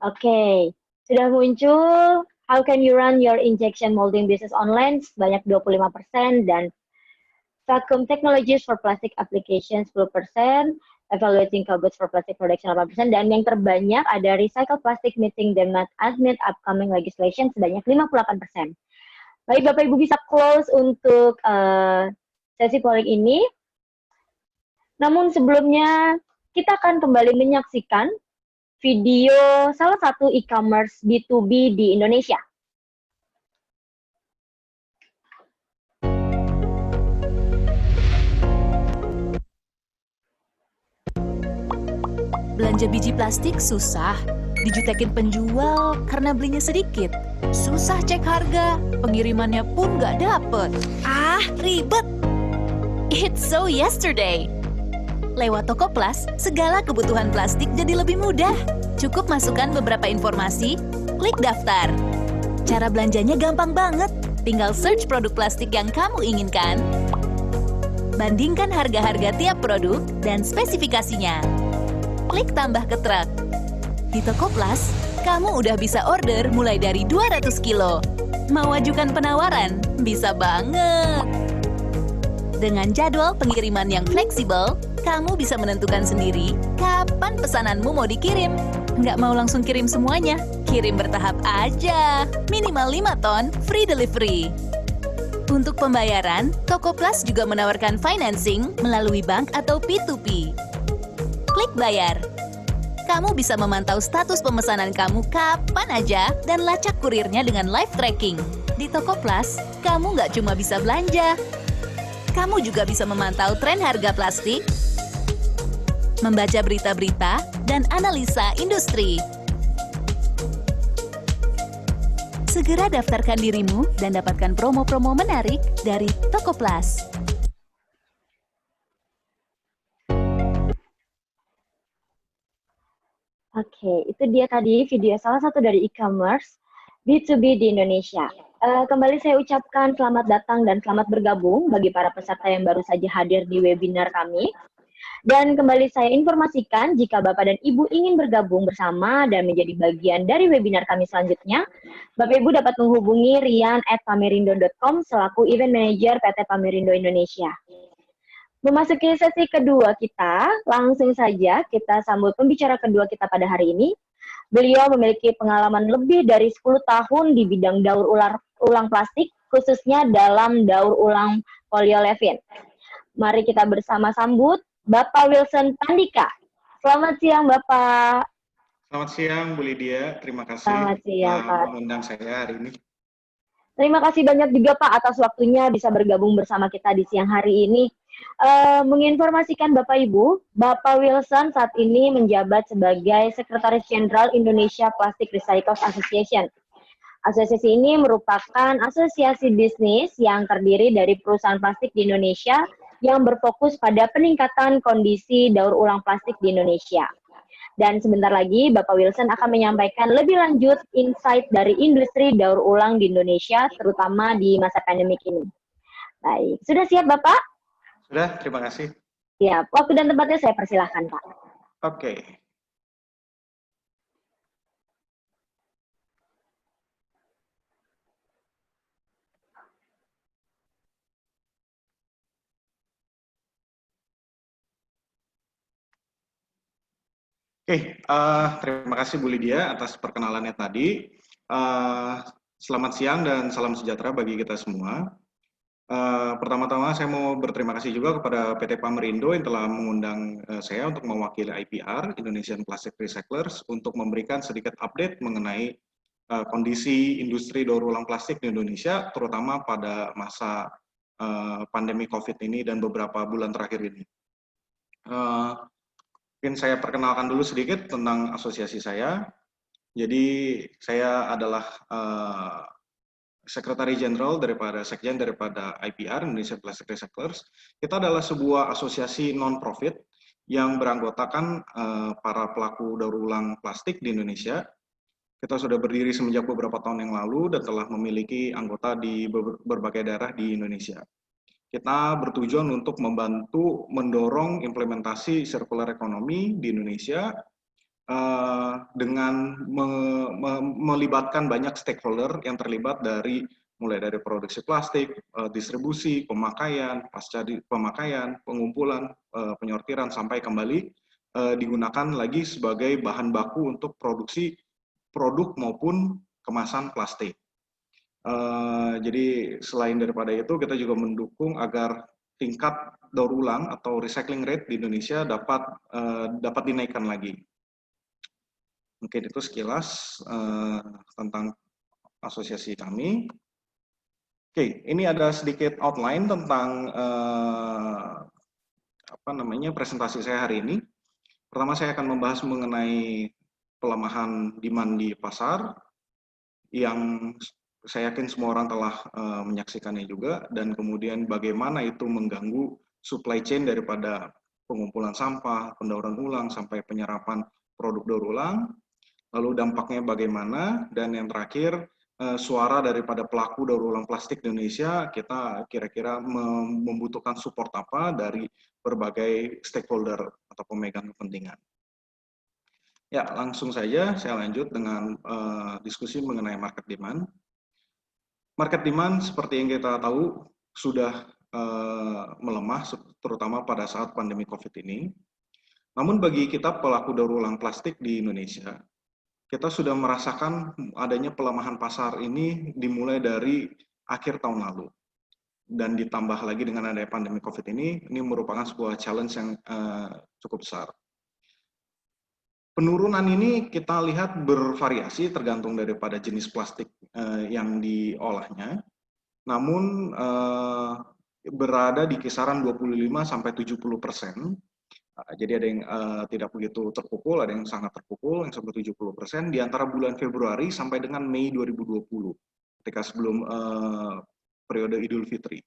Speaker 1: Oke, sudah muncul how can you run your injection molding business online sebanyak 25%, dan vacuum technologies for plastic applications 10%, evaluating cobots for plastic production 8%, dan yang terbanyak ada recycle plastic meeting demand amid upcoming legislation sebanyak 58%. Baik, Bapak Ibu bisa close untuk sesi polling ini. Namun sebelumnya kita akan kembali menyaksikan video salah satu e-commerce B2B di Indonesia.
Speaker 4: Belanja biji plastik susah, dijutekin penjual karena belinya sedikit. Susah cek harga, pengirimannya pun nggak dapet. Ah, ribet! It's so yesterday. Lewat Tokoplas, segala kebutuhan plastik jadi lebih mudah. Cukup masukkan beberapa informasi, klik daftar. Cara belanjanya gampang banget. Tinggal search produk plastik yang kamu inginkan. Bandingkan harga-harga tiap produk dan spesifikasinya. Klik tambah ke truk. Di Tokoplas, kamu udah bisa order mulai dari 200 kilo. Mau ajukan penawaran? Bisa banget. Dengan jadwal pengiriman yang fleksibel, kamu bisa menentukan sendiri kapan pesananmu mau dikirim. Nggak mau langsung kirim semuanya, kirim bertahap aja. Minimal 5 ton, free delivery. Untuk pembayaran, Tokoplas juga menawarkan financing melalui bank atau P2P. Klik bayar. Kamu bisa memantau status pemesanan kamu kapan aja dan lacak kurirnya dengan live tracking. Di Tokoplas, kamu nggak cuma bisa belanja, kamu juga bisa memantau tren harga plastik, membaca berita-berita, dan analisa industri. Segera daftarkan dirimu dan dapatkan promo-promo menarik dari Tokoplas.
Speaker 1: Oke, itu dia tadi video salah satu dari e-commerce B2B di Indonesia. Kembali saya ucapkan selamat datang dan selamat bergabung bagi para peserta yang baru saja hadir di webinar kami. Dan kembali saya informasikan jika Bapak dan Ibu ingin bergabung bersama dan menjadi bagian dari webinar kami selanjutnya, Bapak Ibu dapat menghubungi rian@pamerindo.com selaku Event Manager PT Pamerindo Indonesia. Memasuki sesi kedua kita, langsung saja kita sambut pembicara kedua kita pada hari ini. Beliau memiliki pengalaman lebih dari 10 tahun di bidang daur ulang plastik, khususnya dalam daur ulang polyolefin. Mari kita bersama sambut Bapak Wilson Pandika. Selamat siang, Bapak.
Speaker 5: Selamat siang, Bu Lydia. Terima kasih
Speaker 1: Selamat siang,
Speaker 5: telah
Speaker 1: Pak.
Speaker 5: mengundang saya hari ini.
Speaker 1: Terima kasih banyak juga, Pak, atas waktunya bisa bergabung bersama kita di siang hari ini. Menginformasikan Bapak Ibu, Bapak Wilson saat ini menjabat sebagai Sekretaris Jenderal Indonesia Plastic Recyclers Association. Asosiasi ini merupakan asosiasi bisnis yang terdiri dari perusahaan plastik di Indonesia yang berfokus pada peningkatan kondisi daur ulang plastik di Indonesia. Dan sebentar lagi Bapak Wilson akan menyampaikan lebih lanjut insight dari industri daur ulang di Indonesia, terutama di masa pandemik ini. Baik, sudah siap Bapak?
Speaker 5: Sudah, terima kasih.
Speaker 1: Siap, waktu dan tempatnya saya persilahkan Pak.
Speaker 5: Oke. Terima kasih Bu Lydia atas perkenalannya tadi. Selamat siang dan salam sejahtera bagi kita semua. Pertama-tama saya mau berterima kasih juga kepada PT Pamerindo yang telah mengundang saya untuk mewakili IPR, Indonesian Plastic Recyclers, untuk memberikan sedikit update mengenai kondisi industri daur ulang plastik di Indonesia, terutama pada masa pandemi COVID ini dan beberapa bulan terakhir ini. Mungkin saya perkenalkan dulu sedikit tentang asosiasi saya. Jadi saya adalah Sekretari Jenderal Sekjen daripada IPR, Indonesia Plastic Recyclers. Kita adalah sebuah asosiasi non-profit yang beranggotakan para pelaku daur ulang plastik di Indonesia. Kita sudah berdiri semenjak beberapa tahun yang lalu dan telah memiliki anggota di berbagai daerah di Indonesia. Kita bertujuan untuk membantu mendorong implementasi circular economy di Indonesia dengan melibatkan banyak stakeholder yang terlibat mulai dari produksi plastik, distribusi, pemakaian, pasca pemakaian, pengumpulan, penyortiran, sampai kembali digunakan lagi sebagai bahan baku untuk produksi produk maupun kemasan plastik. Jadi selain daripada itu, kita juga mendukung agar tingkat daur ulang atau recycling rate di Indonesia dapat dinaikkan lagi. Mungkin itu sekilas tentang asosiasi kami. Oke, ini ada sedikit outline tentang presentasi saya hari ini. Pertama, saya akan membahas mengenai pelemahan demand di pasar yang saya yakin semua orang telah menyaksikannya juga, dan kemudian bagaimana itu mengganggu supply chain daripada pengumpulan sampah, pendauran ulang, sampai penyerapan produk daur ulang, lalu dampaknya bagaimana, dan yang terakhir suara daripada pelaku daur ulang plastik di Indonesia, kita kira-kira membutuhkan support apa dari berbagai stakeholder atau pemegang kepentingan. Ya, langsung saja saya lanjut dengan diskusi mengenai market demand. Market demand seperti yang kita tahu sudah melemah, terutama pada saat pandemi COVID ini. Namun bagi kita pelaku daur ulang plastik di Indonesia, kita sudah merasakan adanya pelemahan pasar ini dimulai dari akhir tahun lalu. Dan ditambah lagi dengan adanya pandemi COVID ini merupakan sebuah challenge yang cukup besar. Penurunan ini kita lihat bervariasi tergantung daripada jenis plastik yang diolahnya. Namun berada di kisaran 25-70%. Jadi ada yang tidak begitu terpukul, ada yang sangat terpukul, yang sampai 70% di antara bulan Februari sampai dengan Mei 2020, ketika sebelum periode Idul Fitri.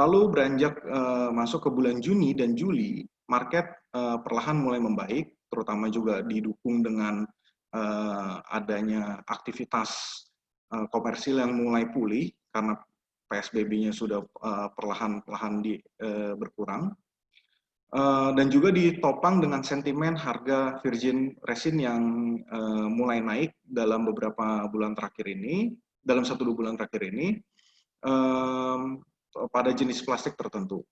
Speaker 5: Lalu beranjak masuk ke bulan Juni dan Juli, market perlahan mulai membaik, terutama juga didukung dengan adanya aktivitas komersil yang mulai pulih karena PSBB-nya sudah perlahan-lahan berkurang. Dan juga ditopang dengan sentimen harga virgin resin yang mulai naik dalam beberapa bulan terakhir ini, dalam 1-2 bulan terakhir ini, pada jenis plastik tertentu.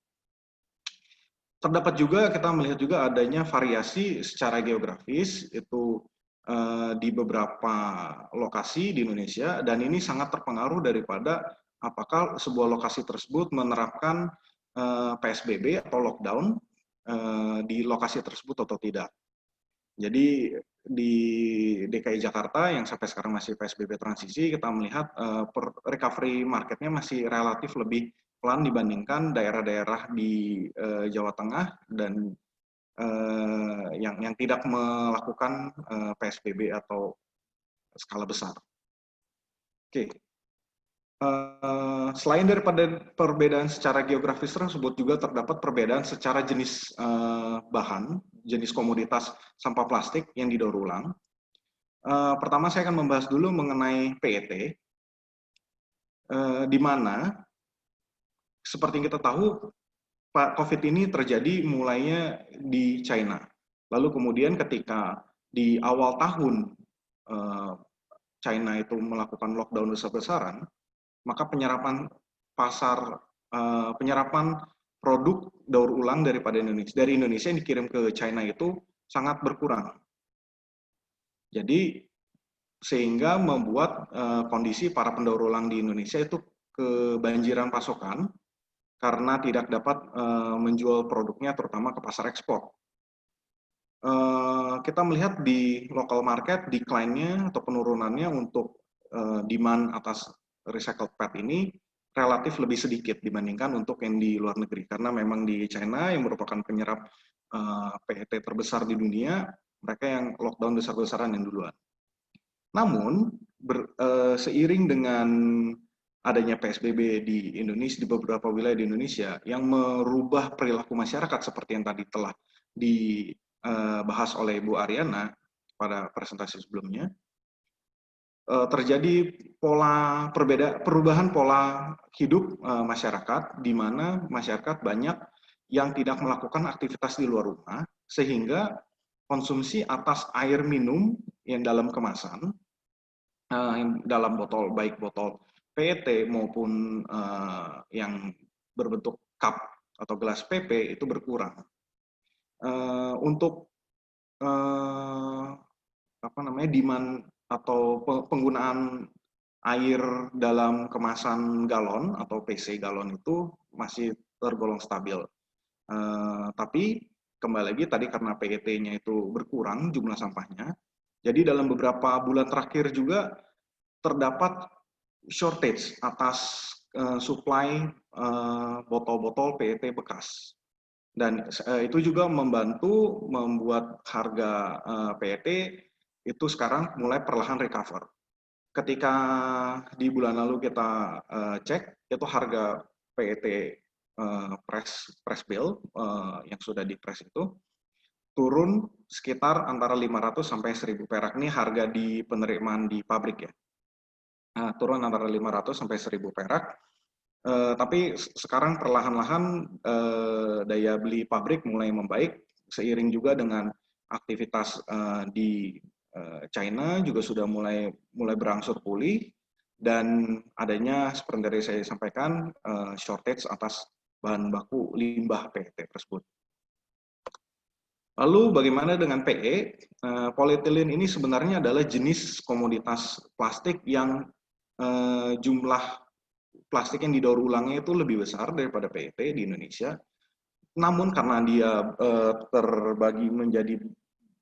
Speaker 5: Terdapat juga, kita melihat juga adanya variasi secara geografis, itu di beberapa lokasi di Indonesia, dan ini sangat terpengaruh daripada apakah sebuah lokasi tersebut menerapkan PSBB atau lockdown di lokasi tersebut atau tidak. Jadi di DKI Jakarta yang sampai sekarang masih PSBB transisi, kita melihat recovery marketnya masih relatif lebih pelan dibandingkan daerah-daerah di Jawa Tengah dan yang tidak melakukan PSBB atau skala besar. Oke. Selain daripada perbedaan secara geografis tersebut, juga terdapat perbedaan secara jenis bahan, jenis komoditas sampah plastik yang didaur ulang. Pertama saya akan membahas dulu mengenai PET, di mana seperti yang kita tahu, COVID ini terjadi mulainya di China. Lalu kemudian ketika di awal tahun China itu melakukan lockdown besar-besaran, maka penyerapan penyerapan produk daur ulang dari Indonesia yang dikirim ke China itu sangat berkurang. Jadi sehingga membuat kondisi para pendaur ulang di Indonesia itu kebanjiran pasokan karena tidak dapat menjual produknya terutama ke pasar ekspor. Kita melihat di local market decline-nya atau penurunannya untuk demand atas recycled PET ini relatif lebih sedikit dibandingkan untuk yang di luar negeri, karena memang di China yang merupakan penyerap PET terbesar di dunia, mereka yang lockdown besar-besaran yang duluan. Namun seiring dengan adanya PSBB di Indonesia, di beberapa wilayah di Indonesia yang merubah perilaku masyarakat seperti yang tadi telah dibahas oleh Bu Ariana pada presentasi sebelumnya, terjadi perubahan pola hidup masyarakat, di mana masyarakat banyak yang tidak melakukan aktivitas di luar rumah, sehingga konsumsi atas air minum yang dalam kemasan, dalam botol, baik botol PET maupun yang berbentuk cup atau gelas PP itu berkurang. Untuk demand atau penggunaan air dalam kemasan galon atau PC galon itu masih tergolong stabil. Tapi kembali lagi tadi karena PET-nya itu berkurang jumlah sampahnya, jadi dalam beberapa bulan terakhir juga terdapat shortage atas supply botol-botol PET bekas. Dan itu juga membantu membuat harga PET itu sekarang mulai perlahan recover. Ketika di bulan lalu kita cek, itu harga PET press bill yang sudah di-press itu turun sekitar antara 500 sampai 1000 perak. Ini harga di penerimaan di pabrik ya. Turun antara 500 sampai 1000 perak. Tapi sekarang perlahan-lahan daya beli pabrik mulai membaik, seiring juga dengan aktivitas di China juga sudah mulai berangsur pulih, dan adanya seperti tadi saya sampaikan shortage atas bahan baku limbah PET tersebut. Lalu bagaimana dengan PE? Polietilen ini sebenarnya adalah jenis komoditas plastik yang jumlah plastik yang didaur ulangnya itu lebih besar daripada PET di Indonesia. Namun karena dia terbagi menjadi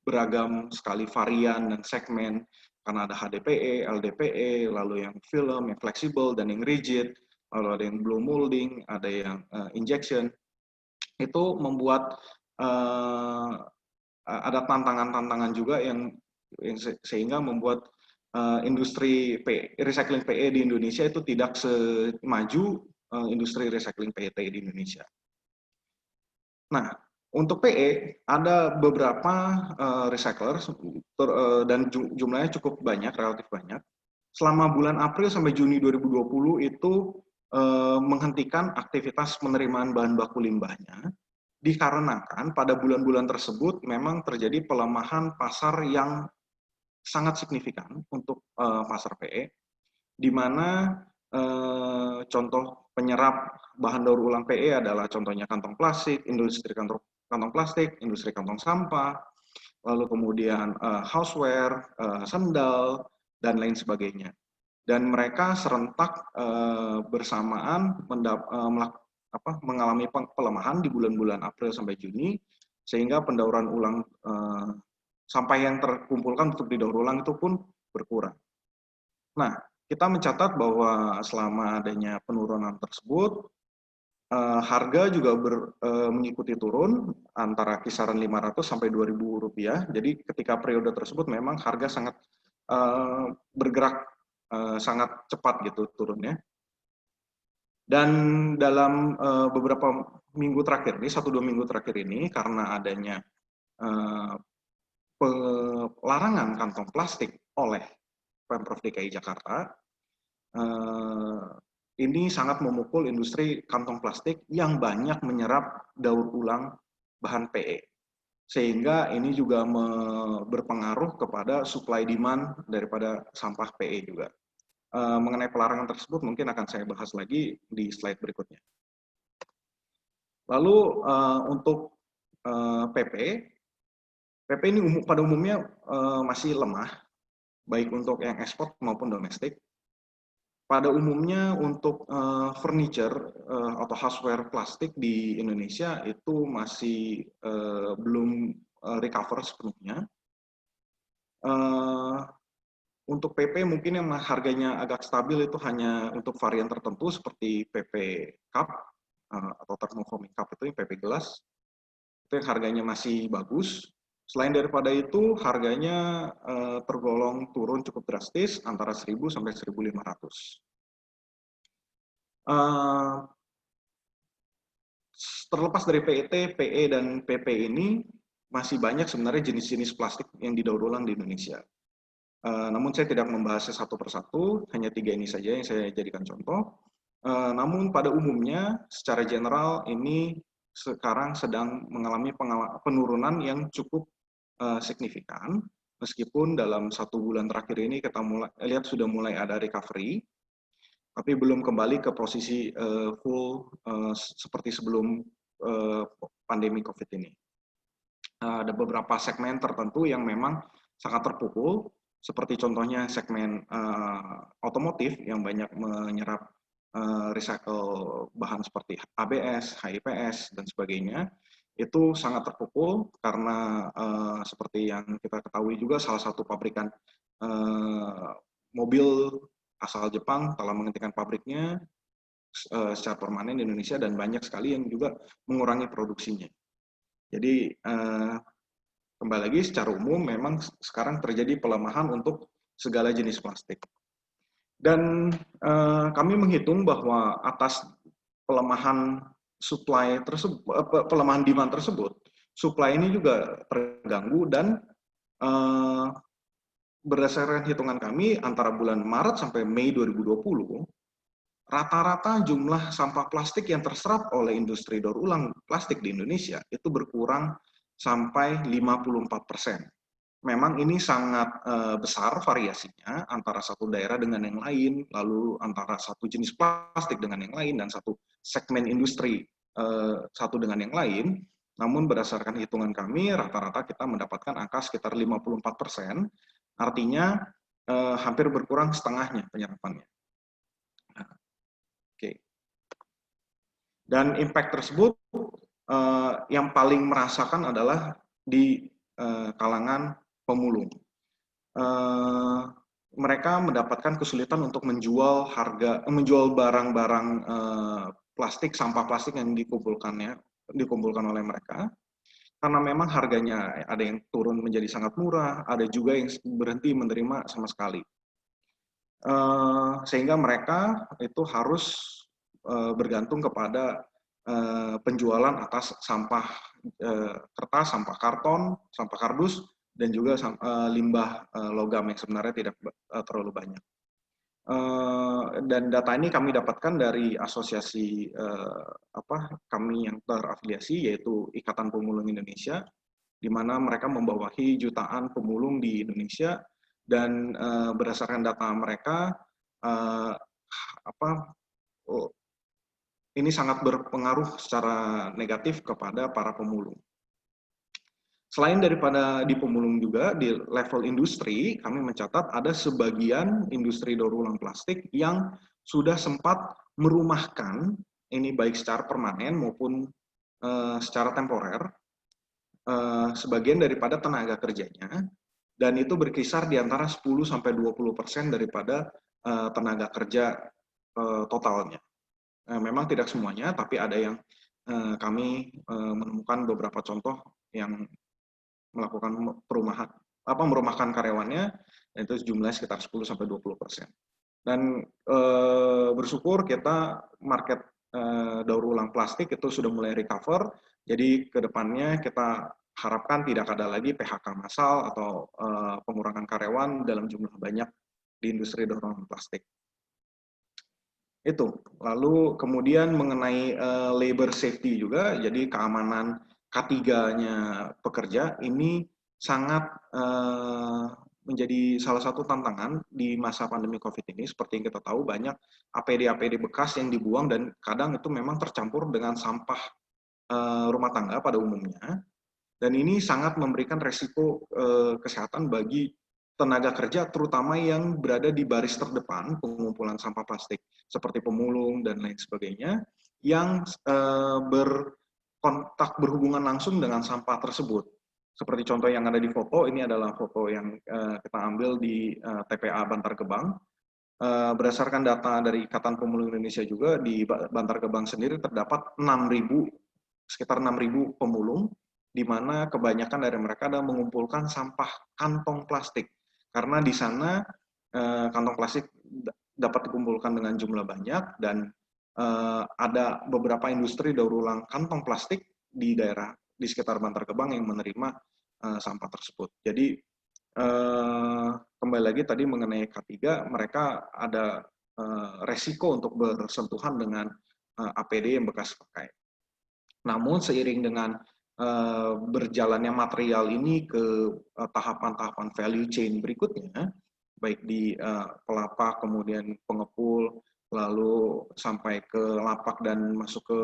Speaker 5: beragam sekali varian dan segmen, karena ada HDPE, LDPE, lalu yang film, yang fleksibel, dan yang rigid, lalu ada yang blow molding, ada yang injection, itu membuat ada tantangan-tantangan juga yang sehingga membuat industri recycling PE di Indonesia itu tidak semaju industri recycling PET di Indonesia. Nah, untuk PE ada beberapa recycler dan jumlahnya cukup banyak, relatif banyak. Selama bulan April sampai Juni 2020 itu menghentikan aktivitas penerimaan bahan baku limbahnya, dikarenakan pada bulan-bulan tersebut memang terjadi pelemahan pasar yang sangat signifikan untuk pasar PE, di mana contoh penyerap bahan daur ulang PE adalah contohnya kantong plastik, industri kantong plastik, industri kantong sampah, lalu kemudian houseware, sandal, dan lain sebagainya. Dan mereka serentak bersamaan mengalami pelemahan di bulan-bulan April sampai Juni, sehingga pendauran ulang sampah yang terkumpulkan untuk didaur ulang itu pun berkurang. Nah, kita mencatat bahwa selama adanya penurunan tersebut, harga juga mengikuti turun antara kisaran 500 sampai 2.000 rupiah. Jadi ketika periode tersebut memang harga sangat bergerak sangat cepat gitu turunnya. Dan dalam beberapa minggu terakhir ini, 1-2 minggu terakhir ini, karena adanya pelarangan kantong plastik oleh Pemprov DKI Jakarta, ini sangat memukul industri kantong plastik yang banyak menyerap daur ulang bahan PE. Sehingga ini juga berpengaruh kepada supply demand daripada sampah PE juga. Mengenai pelarangan tersebut mungkin akan saya bahas lagi di slide berikutnya. Lalu untuk PP ini pada umumnya masih lemah, baik untuk yang ekspor maupun domestik. Pada umumnya untuk furniture atau houseware plastik di Indonesia itu masih belum recover sepenuhnya. Untuk PP mungkin yang harganya agak stabil itu hanya untuk varian tertentu seperti PP cup atau thermofoamic cup itu yang PP gelas. Itu yang harganya masih bagus. Selain daripada itu harganya tergolong turun cukup drastis antara 1.000 sampai 1.500. Terlepas dari PET, PE, dan PP ini masih banyak sebenarnya jenis-jenis plastik yang didaur ulang di Indonesia. Namun saya tidak membahasnya satu persatu, hanya 3 ini saja yang saya jadikan contoh. Namun pada umumnya secara general ini sekarang sedang mengalami penurunan yang cukup signifikan, meskipun dalam 1 bulan terakhir ini kita lihat sudah mulai ada recovery, tapi belum kembali ke posisi full seperti sebelum pandemi COVID ini. Ada beberapa segmen tertentu yang memang sangat terpukul, seperti contohnya segmen otomotif yang banyak menyerap recycle bahan seperti ABS, HIPS, dan sebagainya. Itu sangat terpukul karena seperti yang kita ketahui juga salah satu pabrikan mobil asal Jepang telah menghentikan pabriknya secara permanen di Indonesia dan banyak sekali yang juga mengurangi produksinya. Jadi kembali lagi secara umum memang sekarang terjadi pelemahan untuk segala jenis plastik. Dan kami menghitung bahwa atas pelemahan supply tersebut, pelemahan demand tersebut, supply ini juga terganggu dan berdasarkan hitungan kami antara bulan Maret sampai Mei 2020, rata-rata jumlah sampah plastik yang terserap oleh industri daur ulang plastik di Indonesia itu berkurang sampai 54%. Memang ini sangat besar variasinya antara satu daerah dengan yang lain, lalu antara satu jenis plastik dengan yang lain, dan satu segmen industri satu dengan yang lain. Namun berdasarkan hitungan kami, rata-rata kita mendapatkan angka sekitar 54%, artinya hampir berkurang setengahnya penyerapannya. Dan impact tersebut yang paling merasakan adalah di kalangan pemulung. Mereka mendapatkan kesulitan untuk menjual barang-barang plastik, sampah plastik yang dikumpulkan oleh mereka, karena memang harganya ada yang turun menjadi sangat murah, ada juga yang berhenti menerima sama sekali. Sehingga mereka itu harus bergantung kepada penjualan atas sampah kertas, sampah karton, sampah kardus, dan juga limbah logam yang sebenarnya tidak terlalu banyak. Dan data ini kami dapatkan dari asosiasi kami yang terafiliasi, yaitu Ikatan Pemulung Indonesia, di mana mereka membawahi jutaan pemulung di Indonesia, dan berdasarkan data mereka ini sangat berpengaruh secara negatif kepada para pemulung. Selain daripada di pemulung juga, di level industri, kami mencatat ada sebagian industri daur ulang plastik yang sudah sempat merumahkan, ini baik secara permanen maupun secara temporer, sebagian daripada tenaga kerjanya, dan itu berkisar di antara 10-20% daripada tenaga kerja totalnya. Memang tidak semuanya, tapi ada yang kami menemukan beberapa contoh yang melakukan merumahkan karyawannya, dan itu jumlahnya sekitar 10-20%. Dan bersyukur kita market daur ulang plastik itu sudah mulai recover, jadi kedepannya kita harapkan tidak ada lagi PHK massal atau pengurangan karyawan dalam jumlah banyak di industri daur ulang plastik. Itu. Lalu kemudian mengenai labor safety juga, jadi keamanan K3-nya pekerja ini sangat menjadi salah satu tantangan di masa pandemi COVID ini. Seperti yang kita tahu, banyak APD-APD bekas yang dibuang dan kadang itu memang tercampur dengan sampah rumah tangga pada umumnya. Dan ini sangat memberikan resiko kesehatan bagi tenaga kerja, terutama yang berada di baris terdepan pengumpulan sampah plastik, seperti pemulung dan lain sebagainya, yang berhubungan langsung dengan sampah tersebut. Seperti contoh yang ada di foto, ini adalah foto yang kita ambil di TPA Bantar Gebang. Berdasarkan data dari Ikatan Pemulung Indonesia juga, di Bantar Gebang sendiri terdapat sekitar 6.000 pemulung, di mana kebanyakan dari mereka adalah mengumpulkan sampah kantong plastik. Karena di sana kantong plastik dapat dikumpulkan dengan jumlah banyak, dan ada beberapa industri daur ulang kantong plastik di sekitar Bantar Gebang yang menerima sampah tersebut. Jadi kembali lagi tadi mengenai K3, mereka ada resiko untuk bersentuhan dengan APD yang bekas pakai. Namun seiring dengan berjalannya material ini ke tahapan-tahapan value chain berikutnya, baik di pelapak, kemudian pengepul, lalu sampai ke lapak dan masuk ke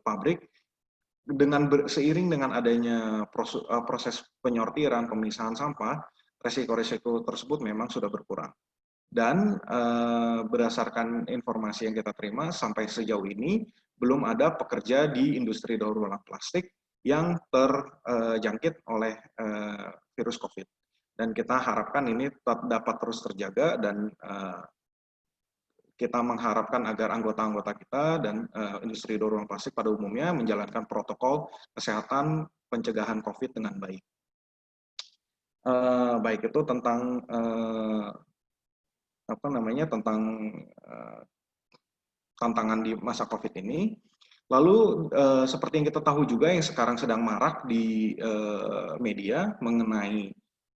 Speaker 5: pabrik, seiring dengan adanya proses penyortiran, pemisahan sampah, resiko-resiko tersebut memang sudah berkurang. Dan berdasarkan informasi yang kita terima, sampai sejauh ini belum ada pekerja di industri daur ulang plastik yang terjangkit oleh virus COVID. Dan kita harapkan ini dapat terus terjaga, dan kita mengharapkan agar anggota-anggota kita dan industri daur ulang plastik pada umumnya menjalankan protokol kesehatan pencegahan COVID dengan baik. Baik itu tentang tentang tantangan di masa COVID ini. Lalu seperti yang kita tahu juga, yang sekarang sedang marak di media mengenai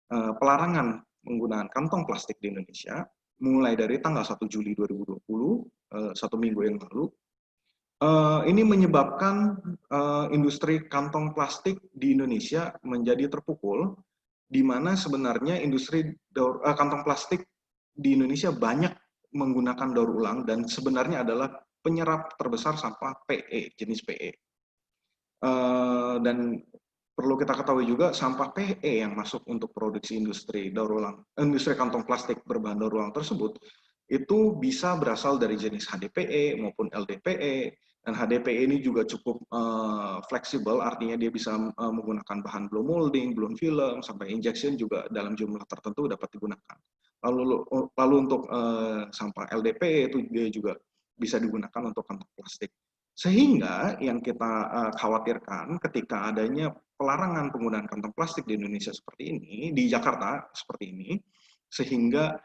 Speaker 5: pelarangan penggunaan kantong plastik di Indonesia, mulai dari tanggal 1 Juli 2020, 1 minggu yang lalu. Ini menyebabkan industri kantong plastik di Indonesia menjadi terpukul, di mana sebenarnya industri kantong plastik di Indonesia banyak menggunakan daur ulang dan sebenarnya adalah penyerap terbesar sampah PE, jenis PE. Dan perlu kita ketahui juga, sampah PE yang masuk untuk produksi industri kantong plastik berbahan daur ulang tersebut, itu bisa berasal dari jenis HDPE maupun LDPE, dan HDPE ini juga cukup fleksibel, artinya dia bisa menggunakan bahan blow molding, blown film, sampai injection juga dalam jumlah tertentu dapat digunakan. Lalu untuk sampah LDPE itu dia juga bisa digunakan untuk kantong plastik. Sehingga yang kita khawatirkan ketika adanya pelarangan penggunaan kantong plastik di Indonesia seperti ini, di Jakarta seperti ini, sehingga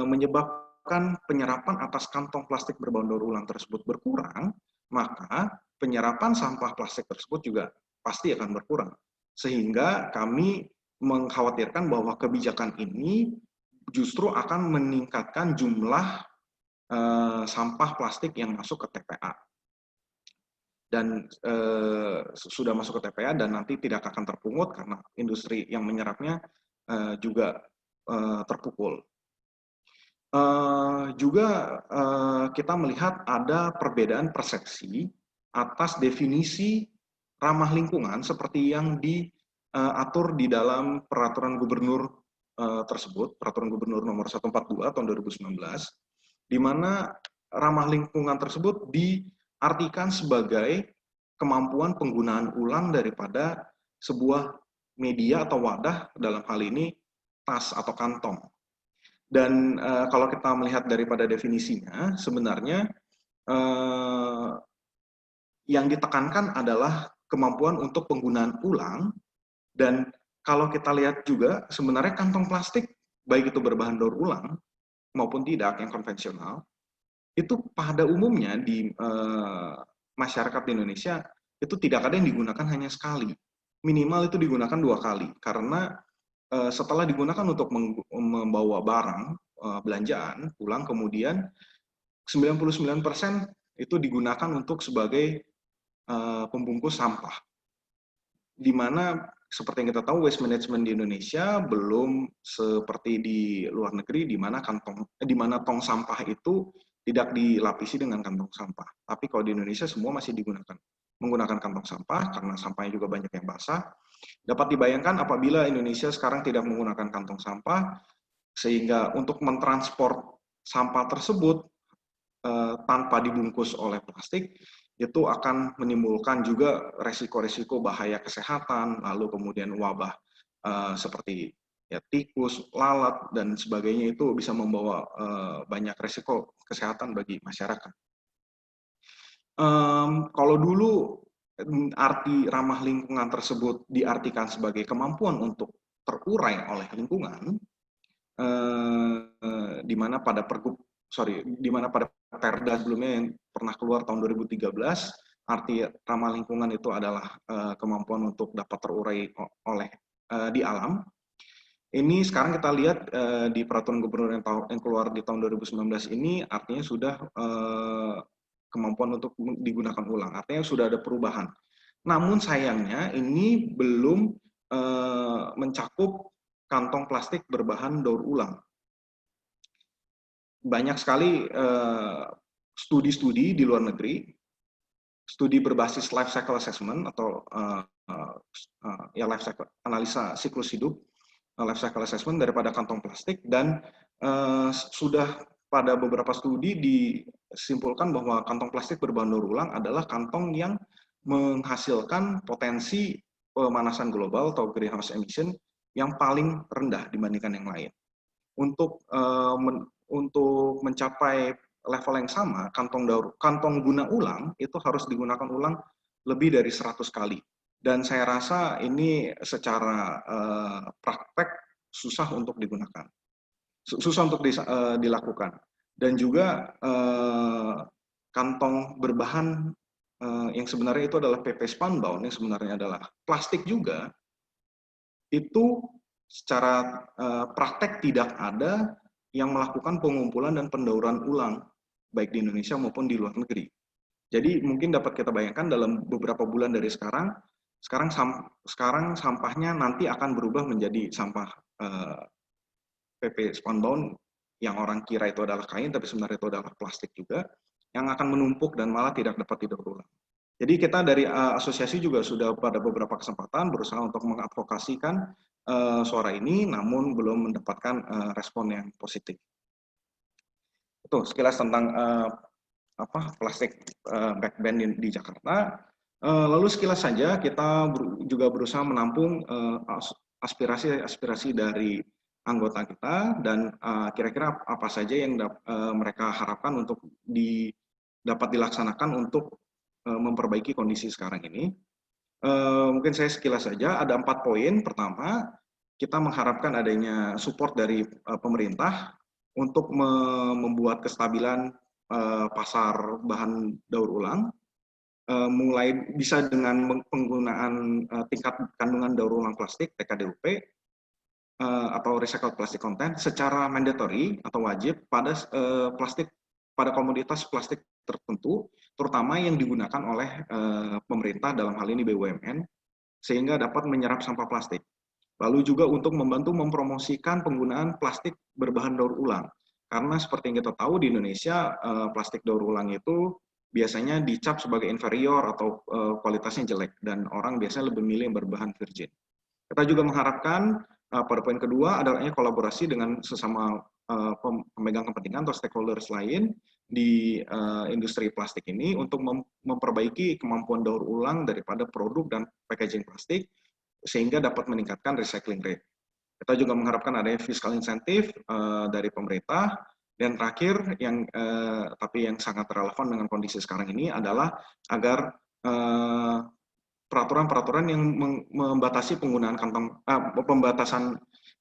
Speaker 5: menyebabkan penyerapan atas kantong plastik berbahan daur ulang tersebut berkurang, maka penyerapan sampah plastik tersebut juga pasti akan berkurang. Sehingga kami mengkhawatirkan bahwa kebijakan ini justru akan meningkatkan jumlah sampah plastik yang masuk ke TPA. Dan sudah masuk ke TPA dan nanti tidak akan terpungut karena industri yang menyerapnya juga terpukul. Juga kita melihat ada perbedaan persepsi atas definisi ramah lingkungan seperti yang atur di dalam peraturan gubernur tersebut, peraturan gubernur nomor 142 tahun 2019, di mana ramah lingkungan tersebut diartikan sebagai kemampuan penggunaan ulang daripada sebuah media atau wadah, dalam hal ini tas atau kantong. Dan kalau kita melihat daripada definisinya, sebenarnya yang ditekankan adalah kemampuan untuk penggunaan ulang. Dan kalau kita lihat juga, sebenarnya kantong plastik, baik itu berbahan daur ulang maupun tidak, yang konvensional, itu pada umumnya di masyarakat di Indonesia, itu tidak ada yang digunakan hanya sekali. Minimal itu digunakan 2 kali, karena setelah digunakan untuk membawa barang, belanjaan, pulang, kemudian 99% itu digunakan untuk sebagai pembungkus sampah. Di mana seperti yang kita tahu, waste management di Indonesia belum seperti di luar negeri, di mana tong sampah itu tidak dilapisi dengan kantong sampah. Tapi kalau di Indonesia semua masih menggunakan kantong sampah, karena sampahnya juga banyak yang basah. Dapat dibayangkan apabila Indonesia sekarang tidak menggunakan kantong sampah, sehingga untuk mentransport sampah tersebut tanpa dibungkus oleh plastik, itu akan menimbulkan juga resiko-resiko bahaya kesehatan, lalu kemudian wabah seperti ya, tikus, lalat, dan sebagainya, itu bisa membawa banyak resiko kesehatan bagi masyarakat. Kalau dulu arti ramah lingkungan tersebut diartikan sebagai kemampuan untuk terurai oleh lingkungan, di mana pada Perda sebelumnya yang pernah keluar tahun 2013, arti ramah lingkungan itu adalah kemampuan untuk dapat terurai oleh di alam. Ini sekarang kita lihat di peraturan gubernur yang keluar di tahun 2019 ini, artinya sudah kemampuan untuk digunakan ulang, artinya sudah ada perubahan. Namun sayangnya ini belum mencakup kantong plastik berbahan daur ulang. Banyak sekali studi-studi di luar negeri, studi berbasis life cycle assessment atau ya life cycle, analisa siklus hidup, life cycle assessment daripada kantong plastik, dan sudah pada beberapa studi disimpulkan bahwa kantong plastik berbahan daur ulang adalah kantong yang menghasilkan potensi pemanasan global atau greenhouse emission yang paling rendah dibandingkan yang lain. Untuk mencapai level yang sama, kantong guna ulang itu harus digunakan ulang lebih dari 100 kali. Dan saya rasa ini secara praktek susah untuk digunakan, susah untuk dilakukan. Dan juga kantong berbahan yang sebenarnya itu adalah PP spunbound, yang sebenarnya adalah plastik juga, itu secara praktek tidak ada yang melakukan pengumpulan dan pendauran ulang, baik di Indonesia maupun di luar negeri. Jadi mungkin dapat kita bayangkan dalam beberapa bulan dari sekarang sampahnya nanti akan berubah menjadi sampah PP spunbound, yang orang kira itu adalah kain, tapi sebenarnya itu adalah plastik juga, yang akan menumpuk dan malah tidak dapat didaur ulang. Jadi kita dari asosiasi juga sudah pada beberapa kesempatan berusaha untuk mengadvokasikan suara ini, namun belum mendapatkan respon yang positif. Itu sekilas tentang plastik backbend di Jakarta. Lalu sekilas saja kita juga berusaha menampung aspirasi-aspirasi dari anggota kita, dan kira-kira apa saja yang mereka harapkan untuk dapat dilaksanakan untuk memperbaiki kondisi sekarang ini. Mungkin saya sekilas saja, ada 4 poin. Pertama, kita mengharapkan adanya support dari pemerintah untuk membuat kestabilan pasar bahan daur ulang, mulai bisa dengan penggunaan tingkat kandungan daur ulang plastik (TKDUP) atau recycled plastic content secara mandatory atau wajib pada komoditas plastik tertentu, terutama yang digunakan oleh pemerintah, dalam hal ini BUMN, sehingga dapat menyerap sampah plastik. Lalu juga untuk membantu mempromosikan penggunaan plastik berbahan daur ulang. Karena seperti yang kita tahu di Indonesia, plastik daur ulang itu biasanya dicap sebagai inferior atau kualitasnya jelek, dan orang biasanya lebih milih yang berbahan virgin. Kita juga mengharapkan pada poin kedua adanya kolaborasi dengan sesama pemegang kepentingan atau stakeholders lain di industri plastik ini untuk memperbaiki kemampuan daur ulang daripada produk dan packaging plastik sehingga dapat meningkatkan recycling rate. Kita juga mengharapkan adanya fiscal insentif dari pemerintah. Dan terakhir, tapi yang sangat relevan dengan kondisi sekarang ini adalah agar peraturan-peraturan yang membatasi penggunaan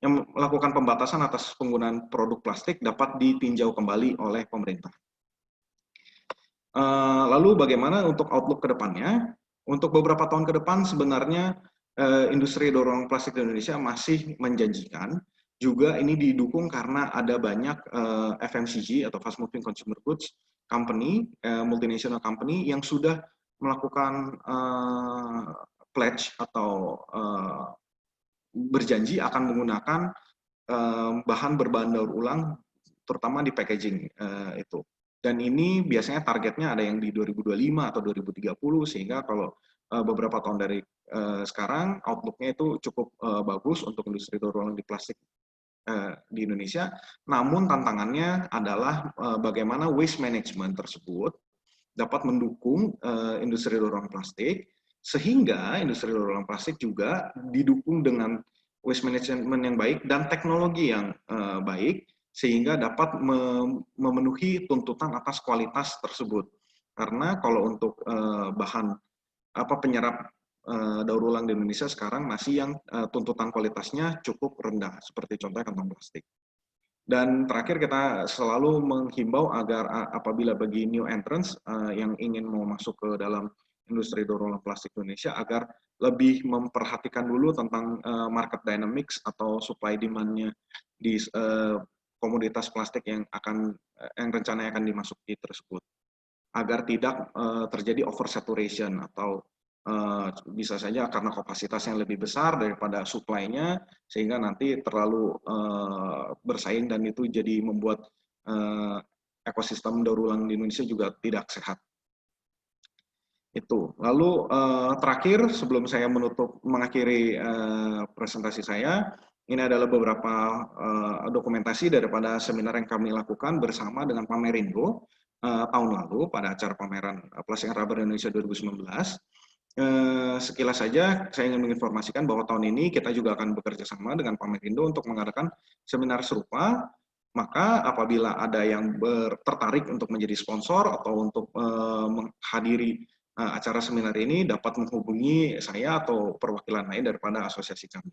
Speaker 5: yang melakukan pembatasan atas penggunaan produk plastik dapat ditinjau kembali oleh pemerintah. Lalu bagaimana untuk outlook ke depannya? Untuk beberapa tahun ke depan sebenarnya industri daur ulang plastik di Indonesia masih menjanjikan. Juga ini didukung karena ada banyak FMCG atau fast moving consumer goods company, multinational company yang sudah melakukan pledge atau berjanji akan menggunakan bahan berbahan daur ulang, terutama di packaging itu. Dan ini biasanya targetnya ada yang di 2025 atau 2030, sehingga kalau beberapa tahun dari sekarang outlook-nya itu cukup bagus untuk industri daur ulang di plastik di Indonesia. Namun tantangannya adalah bagaimana waste management tersebut dapat mendukung industri daur ulang plastik, sehingga industri daur ulang plastik juga didukung dengan waste management yang baik dan teknologi yang baik, sehingga dapat memenuhi tuntutan atas kualitas tersebut. Karena kalau untuk bahan penyerap daur ulang di Indonesia sekarang masih yang tuntutan kualitasnya cukup rendah, seperti contohnya kantong plastik. Dan terakhir kita selalu menghimbau agar apabila bagi new entrants yang ingin mau masuk ke dalam industri daur ulang plastik Indonesia agar lebih memperhatikan dulu tentang market dynamics atau supply demand-nya di komoditas plastik yang rencananya akan dimasuki tersebut, agar tidak terjadi oversaturation atau bisa saja karena kapasitas yang lebih besar daripada supply-nya sehingga nanti terlalu bersaing dan itu jadi membuat ekosistem daur ulang di Indonesia juga tidak sehat. Itu. Lalu terakhir sebelum saya mengakhiri presentasi saya, ini adalah beberapa dokumentasi daripada seminar yang kami lakukan bersama dengan Pamerindo tahun lalu pada acara pameran Plastik and Rubber Indonesia 2019. Sekilas saja saya ingin menginformasikan bahwa tahun ini kita juga akan bekerja sama dengan Pamerindo untuk mengadakan seminar serupa. Maka apabila ada yang tertarik untuk menjadi sponsor atau untuk menghadiri acara seminar ini dapat menghubungi saya atau perwakilan lain daripada asosiasi kami.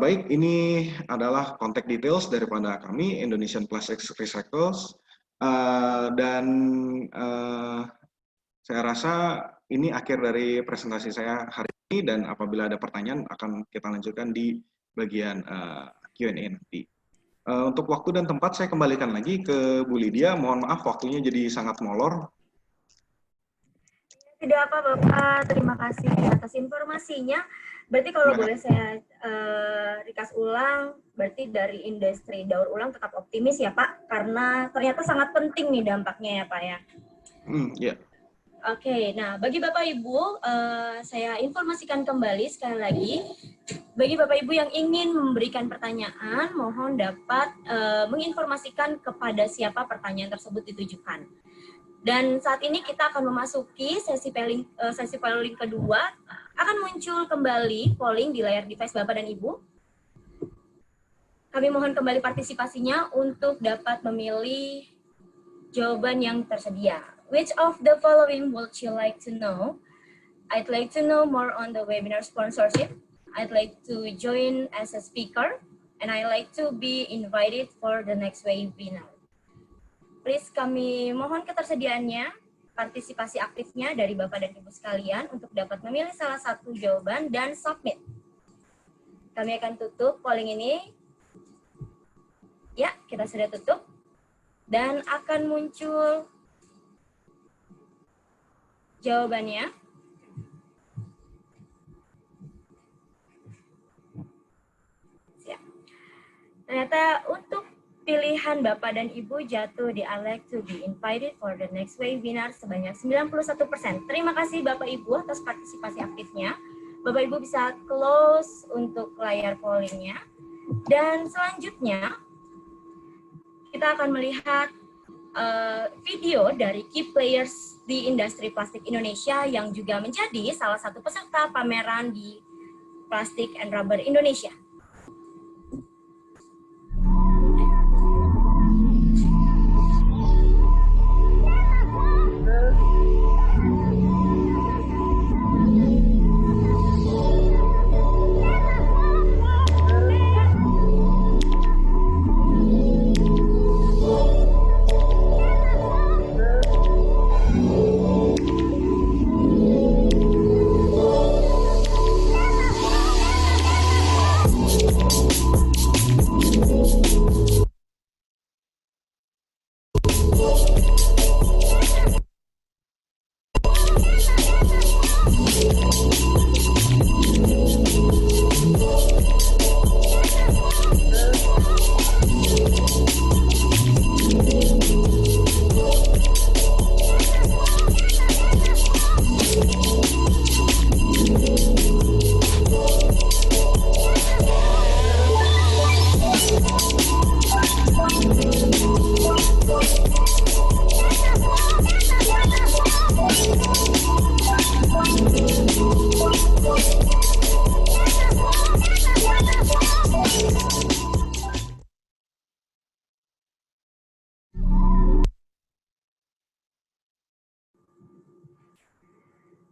Speaker 5: Baik, ini adalah contact details daripada kami, Indonesian Plastics Recycles. Dan saya rasa ini akhir dari presentasi saya hari ini, dan apabila ada pertanyaan akan kita lanjutkan di bagian Q&A nanti. Untuk waktu dan tempat saya kembalikan lagi ke Bu Lydia. Mohon maaf waktunya jadi sangat molor.
Speaker 1: Tidak apa Bapak, terima kasih atas informasinya. Berarti kalau boleh saya rikas ulang, berarti dari industri daur ulang tetap optimis ya Pak, karena ternyata sangat penting nih dampaknya ya Pak ya.
Speaker 5: Iya.
Speaker 1: Oke, nah bagi Bapak Ibu, saya informasikan kembali sekali lagi, bagi Bapak Ibu yang ingin memberikan pertanyaan, mohon dapat menginformasikan kepada siapa pertanyaan tersebut ditujukan. Dan saat ini kita akan memasuki sesi polling kedua, akan muncul kembali polling di layar device Bapak dan Ibu. Kami mohon kembali partisipasinya untuk dapat memilih jawaban yang tersedia. Which of the following would you like to know? I'd like to know more on the webinar sponsorship. I'd like to join as a speaker, and I'd like to be invited for the next webinar. Please kami mohon ketersediaannya, partisipasi aktifnya dari Bapak dan Ibu sekalian untuk dapat memilih salah satu jawaban dan submit. Kami akan tutup polling ini. Ya, kita sudah tutup. Dan akan muncul jawabannya. Siap. Ternyata untuk pilihan Bapak dan Ibu jatuh di I'd like to be invited for the next webinar sebanyak 91%. Terima kasih Bapak Ibu atas partisipasi aktifnya. Bapak Ibu bisa close untuk layar pollingnya. Dan selanjutnya kita akan melihat video dari key players di industri plastik Indonesia yang juga menjadi salah satu peserta pameran di Plastic and Rubber Indonesia.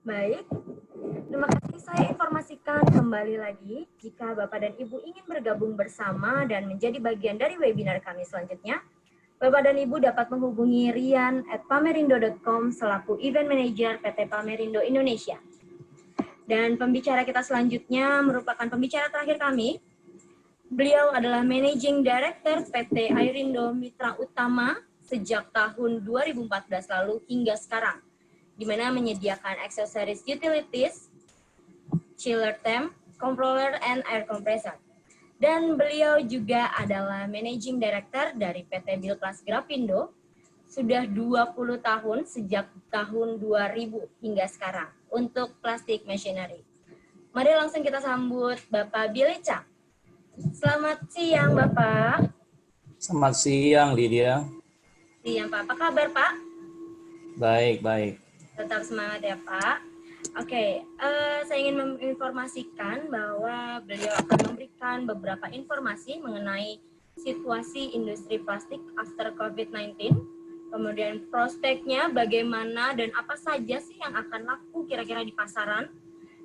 Speaker 1: Baik, terima kasih. Saya informasikan kembali lagi, jika Bapak dan Ibu ingin bergabung bersama dan menjadi bagian dari webinar kami selanjutnya, Bapak dan Ibu dapat menghubungi rian@pamerindo.com selaku Event Manager PT Pamerindo Indonesia. Dan pembicara kita selanjutnya merupakan pembicara terakhir kami. Beliau adalah Managing Director PT Airindo Mitra Utama sejak tahun 2014 lalu hingga sekarang, di mana menyediakan aksesoris utilities, chiller temp, controller, and air compressor. Dan beliau juga adalah Managing Director dari PT Bilplas Grapindo, sudah 20 tahun sejak tahun 2000 hingga sekarang untuk plastik machinery. Mari langsung kita sambut Bapak Billy Chang. Selamat siang Bapak.
Speaker 6: Selamat siang Lydia.
Speaker 1: Siang Pak, apa kabar Pak?
Speaker 6: Baik, baik.
Speaker 1: Tetap semangat ya Pak. Oke, saya ingin menginformasikan bahwa beliau akan memberikan beberapa informasi mengenai situasi industri plastik after COVID-19, kemudian prospeknya bagaimana dan apa saja sih yang akan laku kira-kira di pasaran,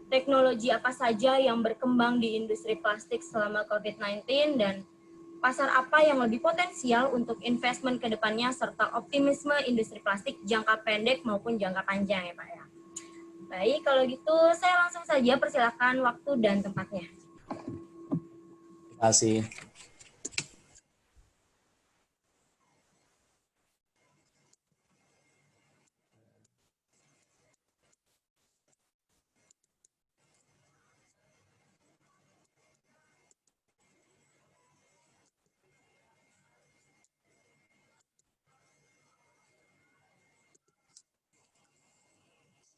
Speaker 1: teknologi apa saja yang berkembang di industri plastik selama COVID-19, dan pasar apa yang lebih potensial untuk investment ke depannya, serta optimisme industri plastik jangka pendek maupun jangka panjang ya Pak ya. Baik, kalau gitu saya langsung saja persilakan waktu dan tempatnya.
Speaker 6: Terima kasih.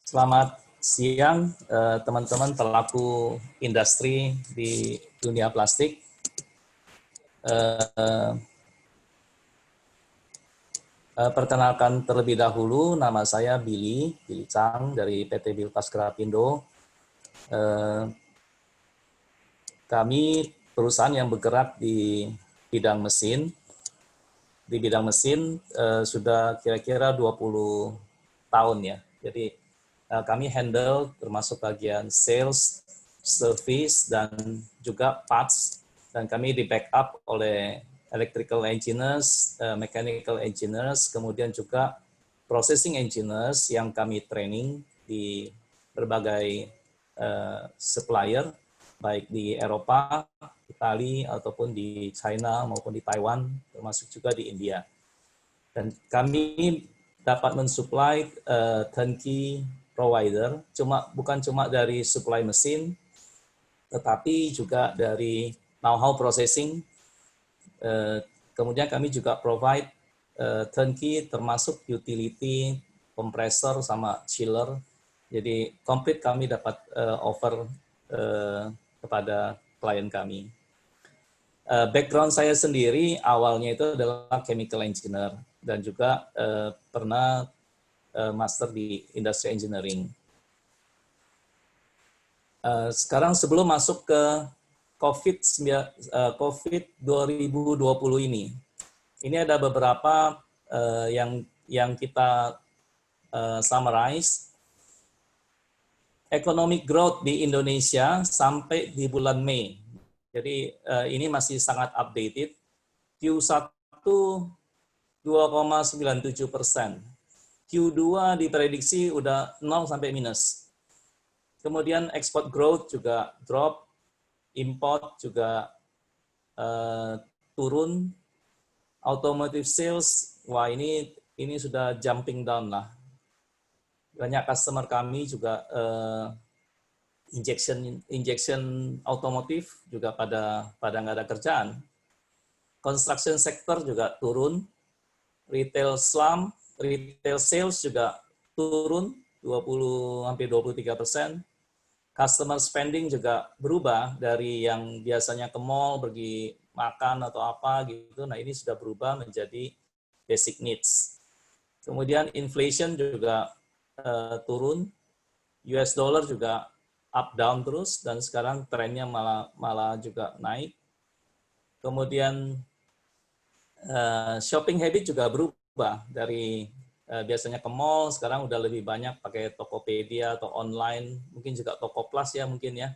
Speaker 6: Selamat siang teman-teman pelaku industri di dunia plastik. Perkenalkan terlebih dahulu, nama saya Billy Chang dari PT Bilplas Grapindo. Kami perusahaan yang bergerak di bidang mesin. Di bidang mesin sudah kira-kira 20 tahun ya. Jadi kami handle termasuk bagian sales, service, dan juga parts. Dan kami di backup oleh electrical engineers, mechanical engineers, kemudian juga processing engineers yang kami training di berbagai supplier, baik di Eropa, Italia, ataupun di China maupun di Taiwan, termasuk juga di India. Dan kami dapat mensuplai turnkey provider, bukan cuma dari supply mesin, tetapi juga dari know-how processing. Kemudian kami juga provide turnkey termasuk utility, compressor, sama chiller. Jadi komplit kami dapat offer kepada klien kami. Background saya sendiri awalnya itu adalah chemical engineer dan juga pernah master di industry engineering. Sekarang sebelum masuk ke COVID 2020 ini ada beberapa yang kita summarize. Economic growth di Indonesia sampai di bulan Mei. Jadi ini masih sangat updated. Q1 2,97%. Q2 diprediksi udah 0 sampai minus. Kemudian export growth juga drop, import juga turun. Automotive sales, wah ini sudah jumping down lah. Banyak customer kami juga injection otomotif juga pada nggak ada kerjaan. Construction sector juga turun, retail sales juga turun 20-23%. Customer spending juga berubah dari yang biasanya ke mall pergi makan atau apa gitu. Nah ini sudah berubah menjadi basic needs. Kemudian inflation juga turun, US dollar juga up down terus dan sekarang trennya malah juga naik. Kemudian shopping habit juga berubah dari biasanya ke mall, sekarang udah lebih banyak pakai Tokopedia atau online, mungkin juga Tokoplus ya mungkin ya.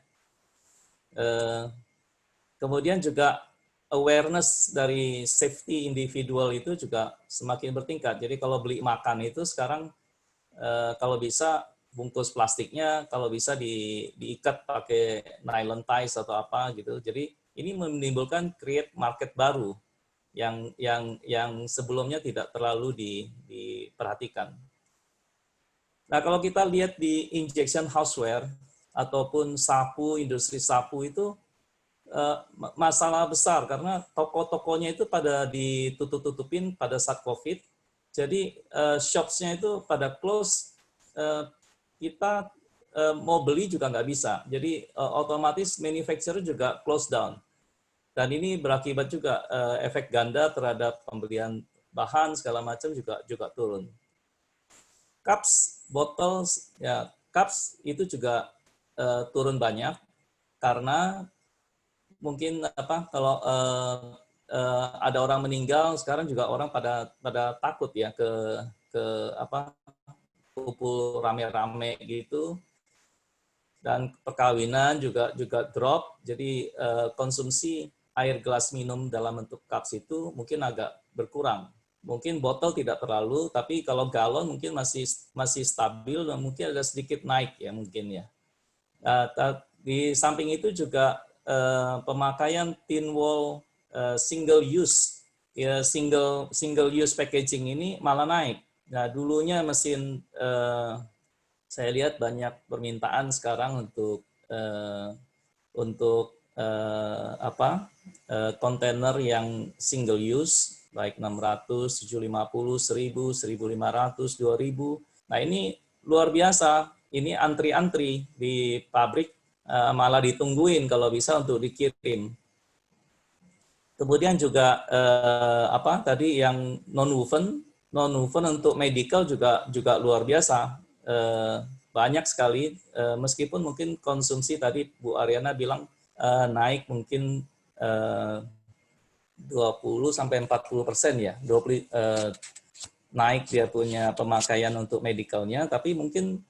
Speaker 6: Kemudian juga awareness dari safety individual itu juga semakin bertingkat. Jadi kalau beli makan itu sekarang kalau bisa bungkus plastiknya kalau bisa diikat pakai nylon ties atau apa gitu. Jadi ini menimbulkan create market baru yang sebelumnya tidak terlalu diperhatikan. Nah, kalau kita lihat di injection houseware ataupun sapu, industri sapu itu masalah besar karena toko-tokonya itu pada ditutup-tutupin pada saat COVID. Jadi shops-nya itu pada close, kita mau beli juga nggak bisa. Jadi otomatis manufacturer juga close down. Dan ini berakibat juga efek ganda terhadap pembelian bahan segala macam juga turun. Cups, bottles, ya cups itu juga turun banyak karena mungkin kalau ada orang meninggal sekarang juga orang pada takut ya ke kumpul rame-rame gitu. Dan perkawinan juga drop, jadi konsumsi air gelas minum dalam bentuk cups itu mungkin agak berkurang. Mungkin botol tidak terlalu, tapi kalau galon mungkin masih stabil dan mungkin ada sedikit naik ya mungkin ya. Di samping itu juga pemakaian tin wall single use packaging ini malah naik. Nah dulunya mesin saya lihat banyak permintaan sekarang untuk kontainer yang single use, baik 600, 750, 1000, 1500, 2000. Nah ini luar biasa. Ini antri-antri di pabrik malah ditungguin kalau bisa untuk dikirim. Kemudian juga tadi yang non-woven untuk medical juga luar biasa. Banyak sekali, meskipun mungkin konsumsi tadi Bu Ariana bilang naik mungkin 20-40% ya, naik dia punya pemakaian untuk medikalnya, tapi mungkin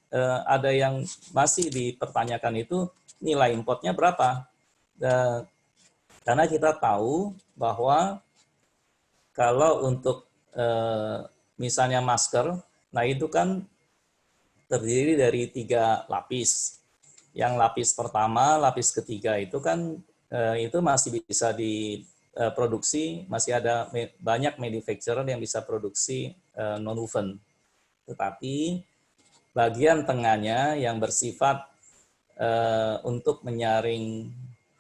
Speaker 6: ada yang masih dipertanyakan itu nilai importnya berapa. Karena kita tahu bahwa kalau untuk misalnya masker, nah itu kan terdiri dari 3 lapis. Yang lapis pertama, lapis ketiga itu kan itu masih bisa diproduksi, masih ada banyak manufacturer yang bisa produksi non-woven. Tetapi bagian tengahnya yang bersifat untuk menyaring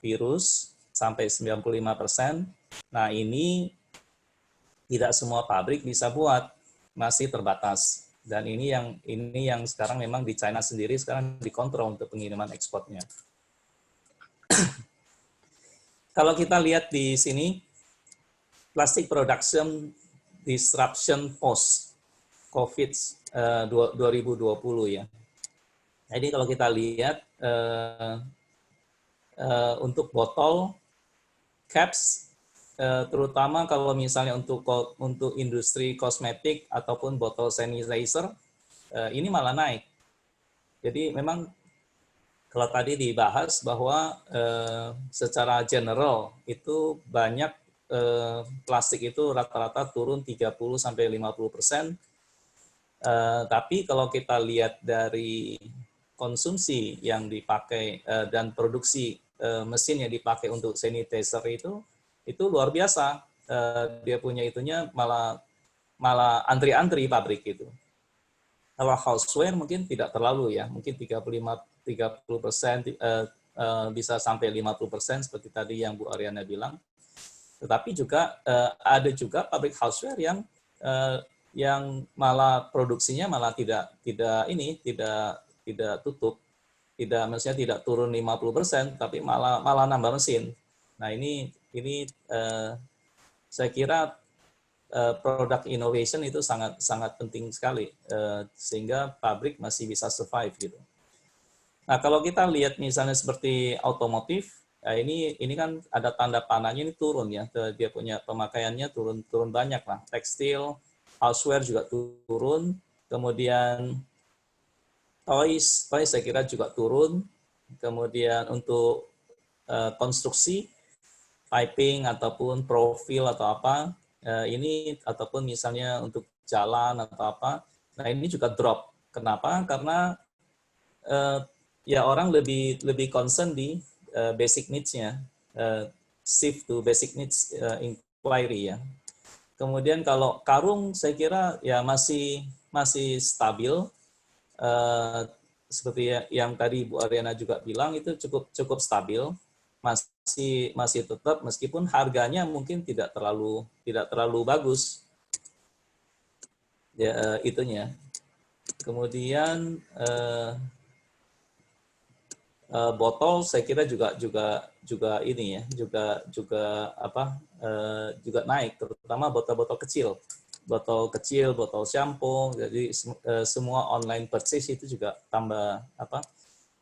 Speaker 6: virus sampai 95%, nah ini tidak semua pabrik bisa buat, masih terbatas. Dan ini yang sekarang memang di China sendiri sekarang dikontrol untuk pengiriman ekspornya. Kalau kita lihat di sini, plastic production disruption post COVID 2020 ya. Jadi kalau kita lihat untuk botol caps, terutama kalau misalnya untuk industri kosmetik ataupun botol sanitizer, ini malah naik. Jadi memang kalau tadi dibahas bahwa secara general itu banyak plastik itu rata-rata turun 30-50%. Tapi kalau kita lihat dari konsumsi yang dipakai dan produksi mesin yang dipakai untuk sanitizer itu luar biasa. Dia punya itunya malah antri-antri pabrik itu. Kalau houseware mungkin tidak terlalu ya, mungkin 30% bisa sampai 50% seperti tadi yang Bu Ariana bilang. Tetapi juga ada juga pabrik houseware yang malah produksinya malah tidak tutup, maksudnya tidak turun 50%, tapi malah nambah mesin. Nah ini saya kira product innovation itu sangat penting sekali sehingga pabrik masih bisa survive gitu. Nah kalau kita lihat misalnya seperti otomotif, ini kan ada tanda panahnya ini turun ya, dia punya pemakaiannya turun banyak lah. Tekstil, houseware juga turun, kemudian toys saya kira juga turun, kemudian untuk konstruksi, piping ataupun profil atau apa, ini ataupun misalnya untuk jalan atau apa, nah ini juga drop. Kenapa? Karena ya orang lebih concern di basic needs-nya, shift to basic needs inquiry ya. Kemudian kalau karung saya kira ya masih stabil, seperti yang tadi Bu Ariana juga bilang itu cukup stabil, masih tetap meskipun harganya mungkin tidak terlalu bagus ya itunya. Kemudian botol saya kira juga ini ya juga naik, terutama botol-botol kecil, botol shampoo. Jadi semua online purchase itu juga tambah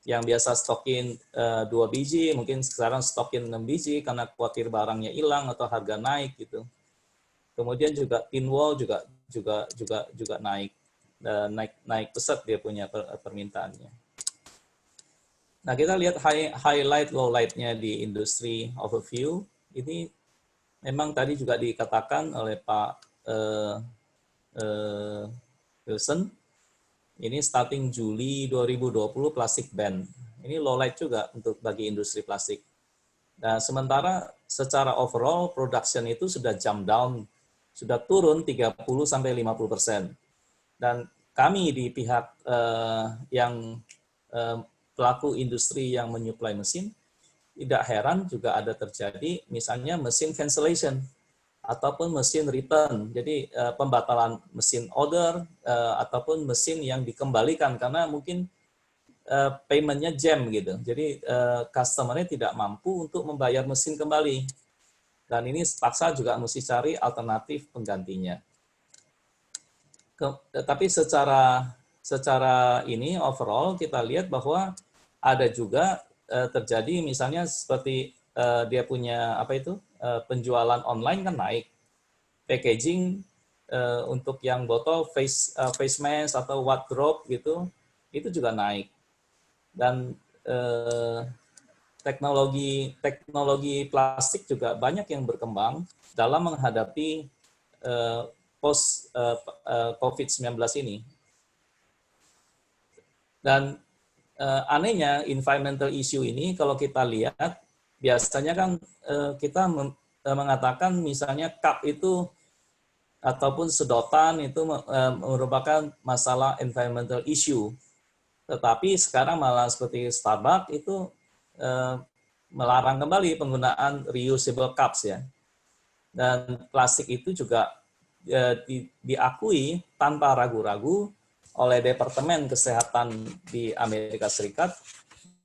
Speaker 6: yang biasa stokin 2 biji mungkin sekarang stokin 6 biji karena khawatir barangnya hilang atau harga naik gitu. Kemudian juga tin wall juga naik pesat dia punya permintaannya. Nah, kita lihat highlight lowlight-nya di industri overview. Ini memang tadi juga dikatakan oleh Pak Wilson. Ini starting Juli 2020 plastik ban. Ini lowlight juga untuk bagi industri plastik. Nah, sementara secara overall production itu sudah jump down, sudah turun 30-50%. Dan kami di pihak yang pelaku industri yang menyuplai mesin, tidak heran juga ada terjadi misalnya mesin cancellation ataupun mesin return. Jadi pembatalan mesin order ataupun mesin yang dikembalikan karena mungkin payment-nya jam gitu. Jadi customer-nya tidak mampu untuk membayar mesin kembali. Dan ini paksa juga mesti cari alternatif penggantinya. Tapi secara ini overall kita lihat bahwa ada juga terjadi misalnya seperti dia punya penjualan online kan naik, packaging untuk yang botol face mask atau wardrobe gitu itu juga naik, dan teknologi plastik juga banyak yang berkembang dalam menghadapi post COVID-19 ini. Dan anehnya environmental issue ini kalau kita lihat biasanya kan kita mengatakan misalnya cup itu ataupun sedotan itu merupakan masalah environmental issue, tetapi sekarang malah seperti Starbucks itu melarang kembali penggunaan reusable cups ya, dan plastik itu juga diakui tanpa ragu-ragu oleh Departemen Kesehatan di Amerika Serikat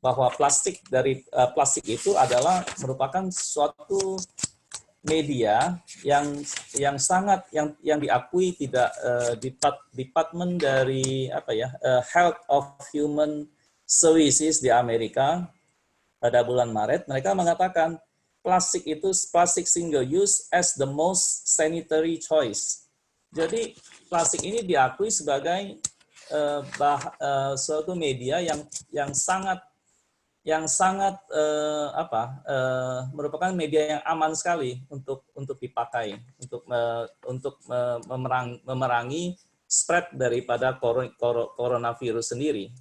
Speaker 6: bahwa plastik itu adalah merupakan suatu media yang sangat yang diakui tidak departemen dari Health of Human Services di Amerika pada bulan Maret mereka mengatakan plastik single use as the most sanitary choice. Jadi plastik ini diakui sebagai suatu media yang sangat merupakan media yang aman sekali untuk dipakai untuk memerangi spread daripada coronavirus sendiri.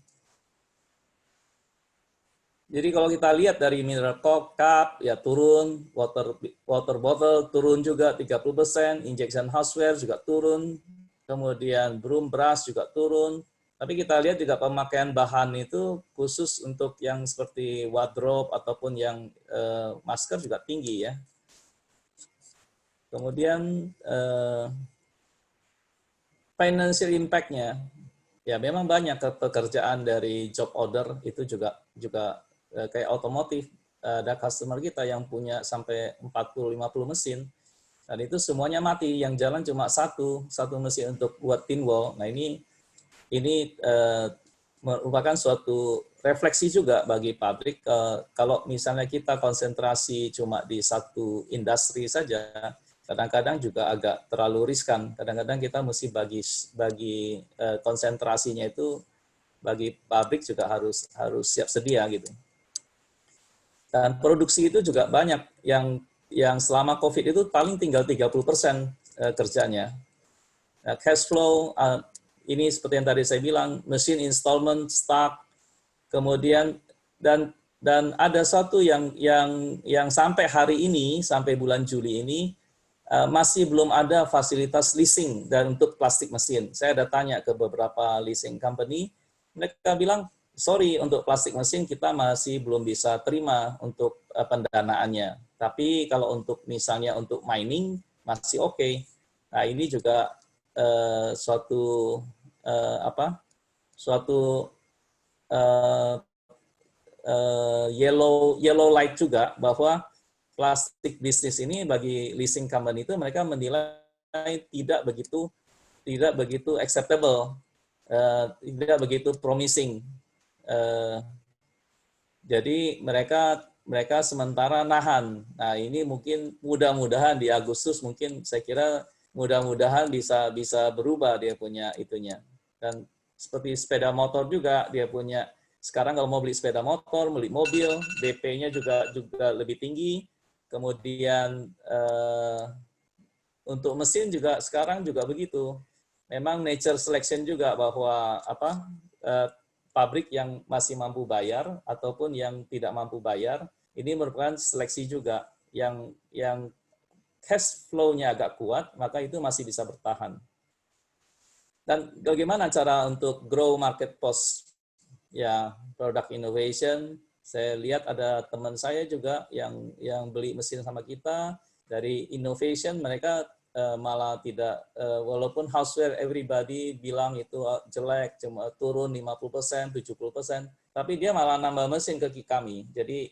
Speaker 6: Jadi kalau kita lihat dari mineral cup ya turun, water bottle turun juga 30%, injection houseware juga turun, kemudian broom brush juga turun. Tapi kita lihat juga pemakaian bahan itu khusus untuk yang seperti wardrobe ataupun yang masker juga tinggi ya. Kemudian financial impact-nya, ya memang banyak pekerjaan dari job order itu juga kayak otomotif, ada customer kita yang punya sampai 40-50 mesin, dan itu semuanya mati, yang jalan cuma satu mesin untuk buat thin wall. Nah ini merupakan suatu refleksi juga bagi pabrik, kalau misalnya kita konsentrasi cuma di satu industri saja, kadang-kadang juga agak terlalu riskan. Kadang-kadang kita mesti bagi konsentrasinya itu bagi pabrik juga harus siap sedia gitu. Dan produksi itu juga banyak yang selama COVID itu paling tinggal 30% kerjanya. Cash flow ini seperti yang tadi saya bilang, mesin installment, stock, kemudian dan ada satu yang sampai hari ini, sampai bulan Juli ini masih belum ada fasilitas leasing dan untuk plastik mesin. Saya ada tanya ke beberapa leasing company, mereka bilang, sorry, untuk plastik mesin kita masih belum bisa terima untuk pendanaannya. Tapi kalau untuk misalnya untuk mining masih oke. Nah ini juga suatu yellow light juga, bahwa plastik bisnis ini bagi leasing company itu mereka menilai tidak begitu acceptable, tidak begitu promising. Jadi mereka sementara nahan. Nah ini mungkin mudah-mudahan di Agustus mungkin saya kira mudah-mudahan bisa berubah dia punya itunya. Dan seperti sepeda motor juga dia punya. Sekarang kalau mau beli sepeda motor, beli mobil, DP-nya juga lebih tinggi. Kemudian untuk mesin juga sekarang juga begitu. Memang nature selection juga, bahwa pabrik yang masih mampu bayar ataupun yang tidak mampu bayar, ini merupakan seleksi juga yang cash flow-nya agak kuat, maka itu masih bisa bertahan. Dan bagaimana cara untuk grow market post ya product innovation? Saya lihat ada teman saya juga yang beli mesin sama kita dari innovation, mereka malah tidak, walaupun houseware everybody bilang itu jelek, cuma turun 50%, 70%, tapi dia malah nambah mesin ke kami. Jadi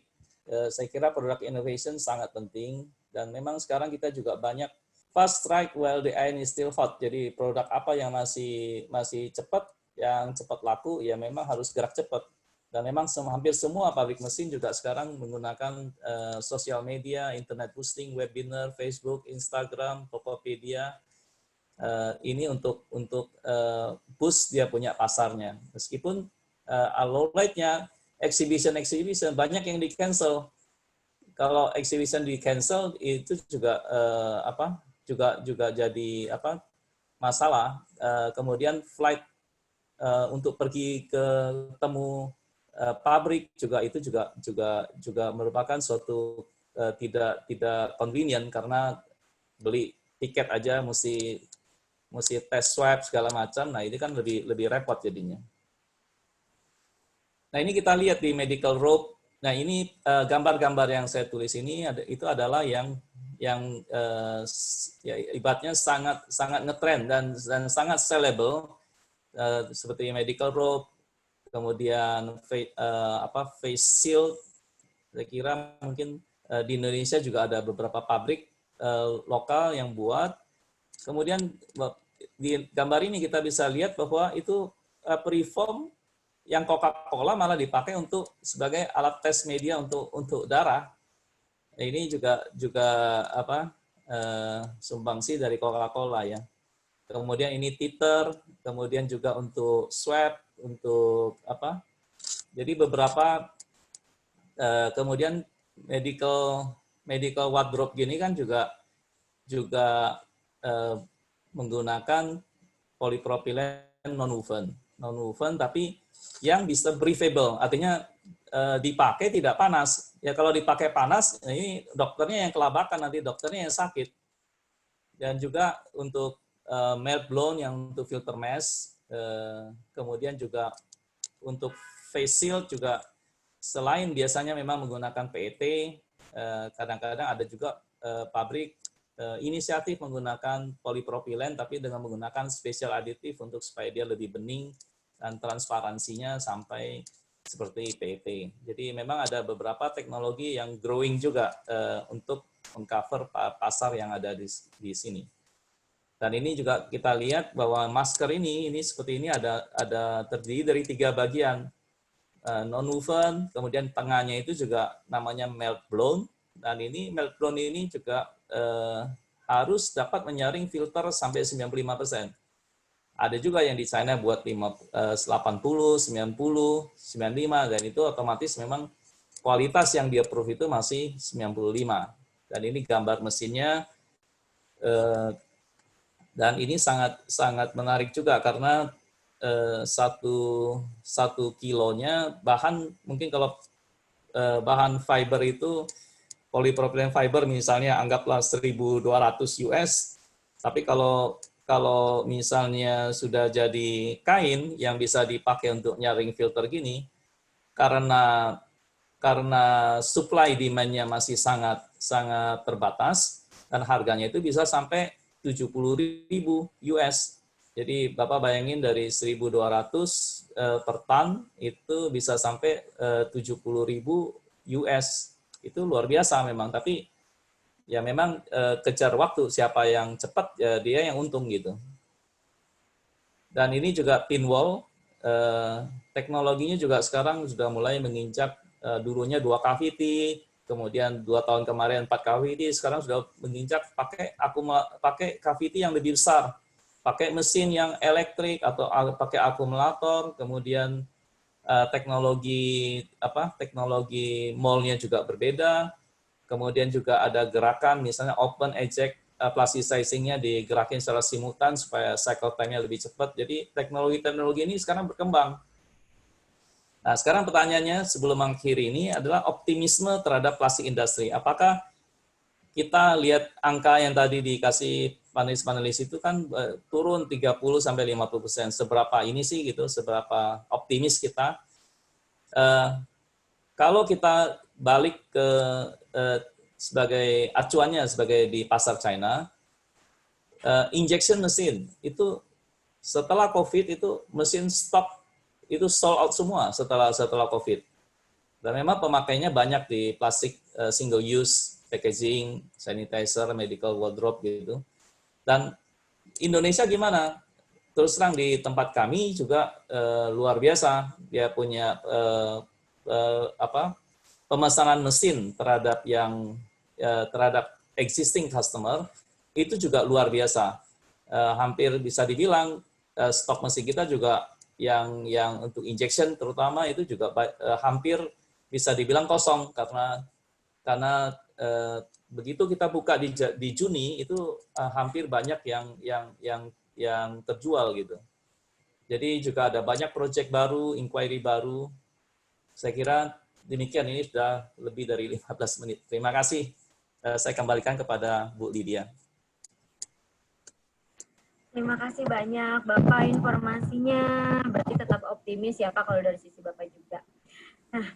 Speaker 6: saya kira product innovation sangat penting, dan memang sekarang kita juga banyak fast strike while the iron is still hot. Jadi produk apa yang masih cepat, yang cepat laku, ya memang harus gerak cepat. Dan memang hampir semua pabrik mesin juga sekarang menggunakan sosial media, internet boosting, webinar, Facebook, Instagram, Tokopedia. Ini untuk boost dia punya pasarnya. Meskipun lowlight-nya exhibition banyak yang di cancel. Kalau exhibition di cancel itu juga juga jadi masalah. Kemudian flight untuk pergi ke temu pabrik juga itu juga merupakan suatu tidak convenient, karena beli tiket aja mesti tes swab segala macam. Nah ini kan lebih repot jadinya. Nah ini kita lihat di medical rope. Nah ini gambar-gambar yang saya tulis ini itu adalah yang ya, ibaratnya sangat ngetrend dan sangat sellable, seperti medical rope. kemudian face shield. Saya kira mungkin di Indonesia juga ada beberapa pabrik lokal yang buat. Kemudian di gambar ini kita bisa lihat bahwa itu preform yang Coca-Cola malah dipakai untuk sebagai alat tes media untuk darah. Ini juga sumbangsi dari Coca-Cola ya. Kemudian ini titer, kemudian juga untuk swab, untuk apa? Jadi beberapa kemudian medical wardrobe gini kan juga menggunakan polipropilen non-woven tapi yang bisa breathable, artinya dipakai tidak panas. Ya kalau dipakai panas, ini dokternya yang kelabakan, nanti dokternya yang sakit. Dan juga untuk melt blown yang untuk filter mask, kemudian juga untuk face shield juga selain biasanya memang menggunakan PET, kadang-kadang ada juga pabrik inisiatif menggunakan polipropilen tapi dengan menggunakan special additive untuk supaya dia lebih bening dan transparansinya sampai seperti PET. Jadi memang ada beberapa teknologi yang growing juga untuk mengcover pasar yang ada di sini. Dan ini juga kita lihat bahwa masker ini seperti ini ada terdiri dari 3 bagian. Non-woven, kemudian tengahnya itu juga namanya melt blown, dan ini melt blown ini juga harus dapat menyaring filter sampai 95%. Ada juga yang di China buat 80, 90, 95, dan itu otomatis memang kualitas yang dia approve itu masih 95. Dan ini gambar mesinnya, dan ini sangat menarik juga karena satu kilonya bahan, mungkin kalau bahan fiber itu polypropylene fiber misalnya anggaplah 1.200 US, tapi kalau misalnya sudah jadi kain yang bisa dipakai untuk nyaring filter gini, karena supply demand-nya masih sangat terbatas dan harganya itu bisa sampai 70.000 US. Jadi Bapak bayangin dari 1.200 per ton itu bisa sampai 70.000 US. Itu luar biasa memang, tapi ya memang kejar waktu, siapa yang cepat ya dia yang untung gitu. Dan ini juga thin wall, teknologinya juga sekarang sudah mulai menginjak, dulunya 2 cavity, kemudian 2 tahun kemarin 4 cavity, sekarang sudah menginjak pakai cavity yang lebih besar, pakai mesin yang elektrik atau pakai akumulator, kemudian teknologi moldnya juga berbeda. Kemudian juga ada gerakan, misalnya open eject plasticizing-nya digerakin secara simultan supaya cycle time-nya lebih cepat. Jadi teknologi ini sekarang berkembang. Nah, sekarang pertanyaannya sebelum mengakhiri ini adalah optimisme terhadap plastik industri. Apakah kita lihat angka yang tadi dikasih panelis-panelis itu kan turun 30-50%. Seberapa ini sih gitu, seberapa optimis kita? Kalau kita balik ke sebagai acuannya sebagai di pasar China, injection mesin itu setelah COVID itu mesin stop itu sold out semua setelah COVID. Dan memang pemakainya banyak di plastik single use packaging, sanitizer, medical wardrobe gitu. Dan Indonesia gimana? Terus terang di tempat kami juga luar biasa, dia punya pemesanan mesin terhadap existing customer itu juga luar biasa. Hampir bisa dibilang stok mesin kita juga yang untuk injection terutama itu juga hampir bisa dibilang kosong karena begitu kita buka di Juni itu hampir banyak yang terjual gitu. Jadi juga ada banyak proyek baru, inquiry baru. Saya kira demikian, ini sudah lebih dari 15 menit. Terima kasih. Saya kembalikan kepada Bu Lydia.
Speaker 1: Terima kasih banyak Bapak informasinya. Berarti tetap optimis ya Pak kalau dari sisi Bapak juga. Nah,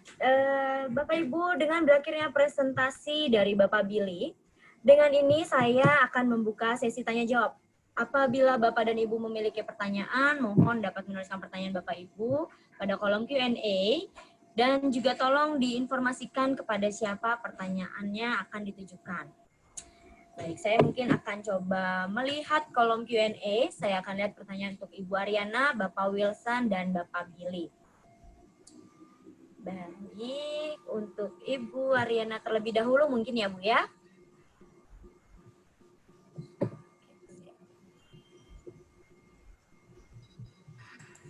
Speaker 1: Bapak Ibu, dengan berakhirnya presentasi dari Bapak Billy, dengan ini saya akan membuka sesi tanya jawab. Apabila Bapak dan Ibu memiliki pertanyaan, mohon dapat menuliskan pertanyaan Bapak Ibu
Speaker 7: pada kolom Q&A, dan juga tolong diinformasikan kepada siapa pertanyaannya akan ditujukan. Baik, saya mungkin akan coba melihat kolom Q&A. Saya akan lihat pertanyaan untuk Ibu Ariana, Bapak Wilson, dan Bapak Billy. Baik, untuk Ibu Ariana terlebih dahulu mungkin ya Bu ya.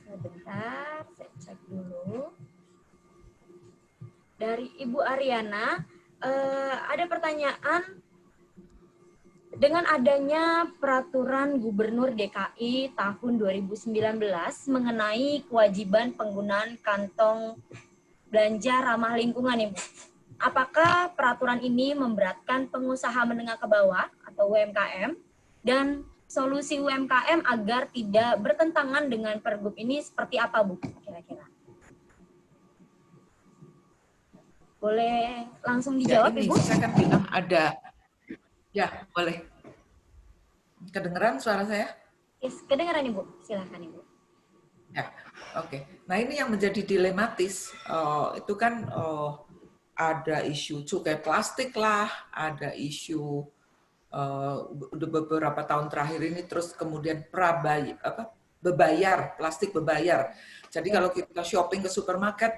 Speaker 7: Sebentar, saya cek dulu. Dari Ibu Ariana, ada pertanyaan, dengan adanya peraturan Gubernur DKI tahun 2019 mengenai kewajiban penggunaan kantong belanja ramah lingkungan, Ibu. Apakah peraturan ini memberatkan pengusaha menengah ke bawah atau UMKM, dan solusi UMKM agar tidak bertentangan dengan Pergub ini seperti apa, Bu? Kira-kira. Boleh langsung dijawab,
Speaker 3: ya, ini
Speaker 7: Ibu?
Speaker 3: saya kan bilang ada. Ya, boleh. Kedengeran suara saya?
Speaker 7: Yes, kedengaran Ibu. Silakan Ibu.
Speaker 3: Ya, oke. Nah, ini yang menjadi dilematis. Itu kan ada isu cukai plastik lah, ada isu udah beberapa tahun terakhir ini terus kemudian bebayar, plastik bebayar. Jadi kalau kita shopping ke supermarket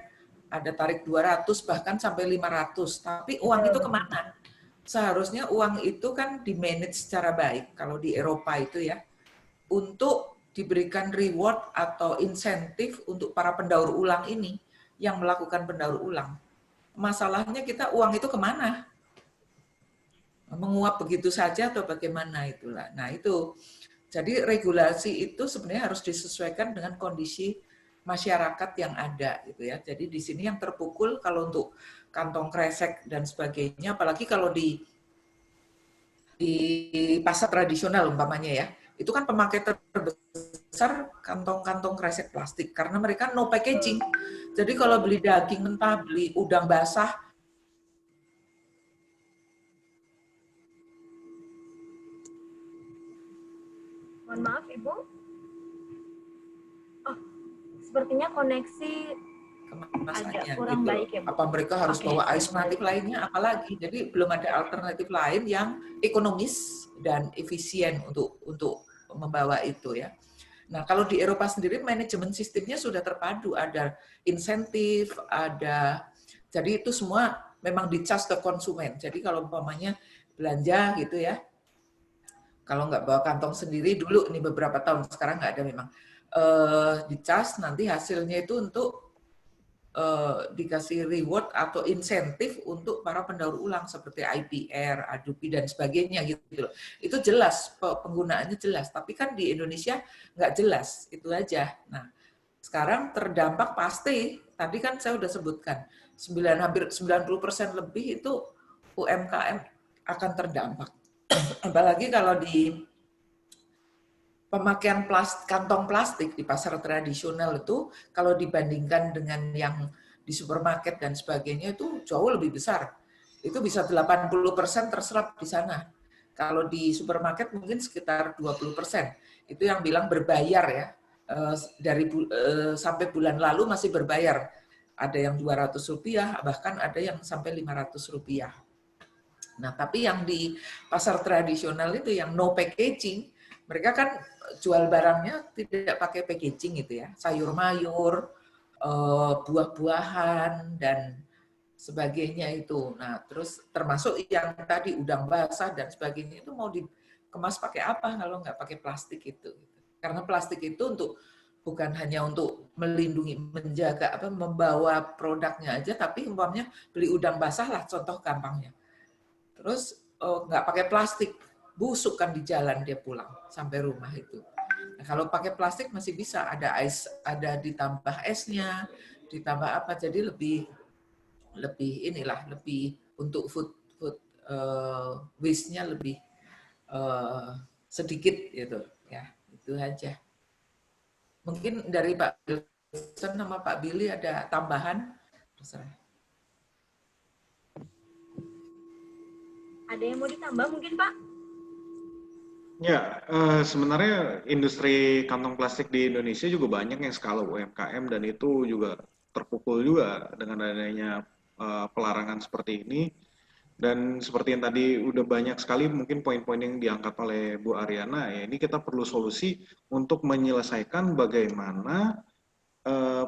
Speaker 3: ada tarik 200 bahkan sampai 500, tapi uang itu kemana? Seharusnya uang itu kan di-manage secara baik kalau di Eropa itu ya, untuk diberikan reward atau insentif untuk para pendaur ulang ini yang melakukan pendaur ulang. Masalahnya kita uang itu kemana? Menguap begitu saja atau bagaimana itulah. Nah itu, jadi regulasi itu sebenarnya harus disesuaikan dengan kondisi masyarakat yang ada gitu ya. Jadi di sini yang terpukul kalau untuk kantong kresek dan sebagainya, apalagi kalau di pasar tradisional umpamanya ya, itu kan pemakai terbesar kantong-kantong kresek plastik karena mereka no packaging. Jadi kalau beli daging mentah, beli udang basah,
Speaker 7: Mohon maaf Ibu. Oh, sepertinya koneksi agak kurang
Speaker 3: gitu.
Speaker 7: baik ya Bu.
Speaker 3: Apa mereka harus bawa alternatif lainnya apalagi? Jadi belum ada alternatif lain yang ekonomis dan efisien untuk membawa itu ya. Nah, kalau di Eropa sendiri manajemen sistemnya sudah terpadu, ada insentif, ada, jadi itu semua memang dicas ke konsumen. Jadi kalau umpamanya belanja gitu ya, kalau nggak bawa kantong sendiri dulu, ini beberapa tahun, sekarang nggak ada memang, dicas nanti hasilnya itu untuk dikasih reward atau insentif untuk para pendaur ulang seperti IPR, Adobe dan sebagainya gitu loh. Itu jelas, penggunaannya jelas. Tapi kan di Indonesia nggak jelas, itu aja. Nah, sekarang terdampak pasti, tadi kan saya udah sebutkan, hampir 90% lebih itu UMKM akan terdampak. Apalagi kalau di pemakaian kantong plastik di pasar tradisional itu, kalau dibandingkan dengan yang di supermarket dan sebagainya itu jauh lebih besar. Itu bisa 80% terserap di sana. Kalau di supermarket mungkin sekitar 20%. Itu yang bilang berbayar ya. Sampai bulan lalu masih berbayar. Ada yang Rp200, bahkan ada yang sampai Rp500. Nah, tapi yang di pasar tradisional itu yang no packaging, mereka kan jual barangnya tidak pakai packaging gitu ya, sayur mayur, buah-buahan dan sebagainya itu. Nah, terus termasuk yang tadi udang basah dan sebagainya itu mau dikemas pakai apa kalau nggak pakai plastik itu? Karena plastik itu bukan hanya untuk melindungi, menjaga membawa produknya aja, tapi umpamanya beli udang basah lah contoh gampangnya. Terus nggak pakai plastik, busuk kan di jalan dia pulang sampai rumah itu. Nah, kalau pakai plastik masih bisa ada ditambah esnya, ditambah apa, jadi lebih untuk food waste-nya lebih sedikit gitu ya. Itu aja. Mungkin dari Pak Wilson sama Pak Billy ada tambahan? Terserah.
Speaker 7: Ada yang mau ditambah mungkin Pak?
Speaker 5: Ya, sebenarnya industri kantong plastik di Indonesia juga banyak yang skala UMKM dan itu juga terpukul juga dengan adanya pelarangan seperti ini. Dan seperti yang tadi udah banyak sekali mungkin poin-poin yang diangkat oleh Bu Ariana, ya ini kita perlu solusi untuk menyelesaikan bagaimana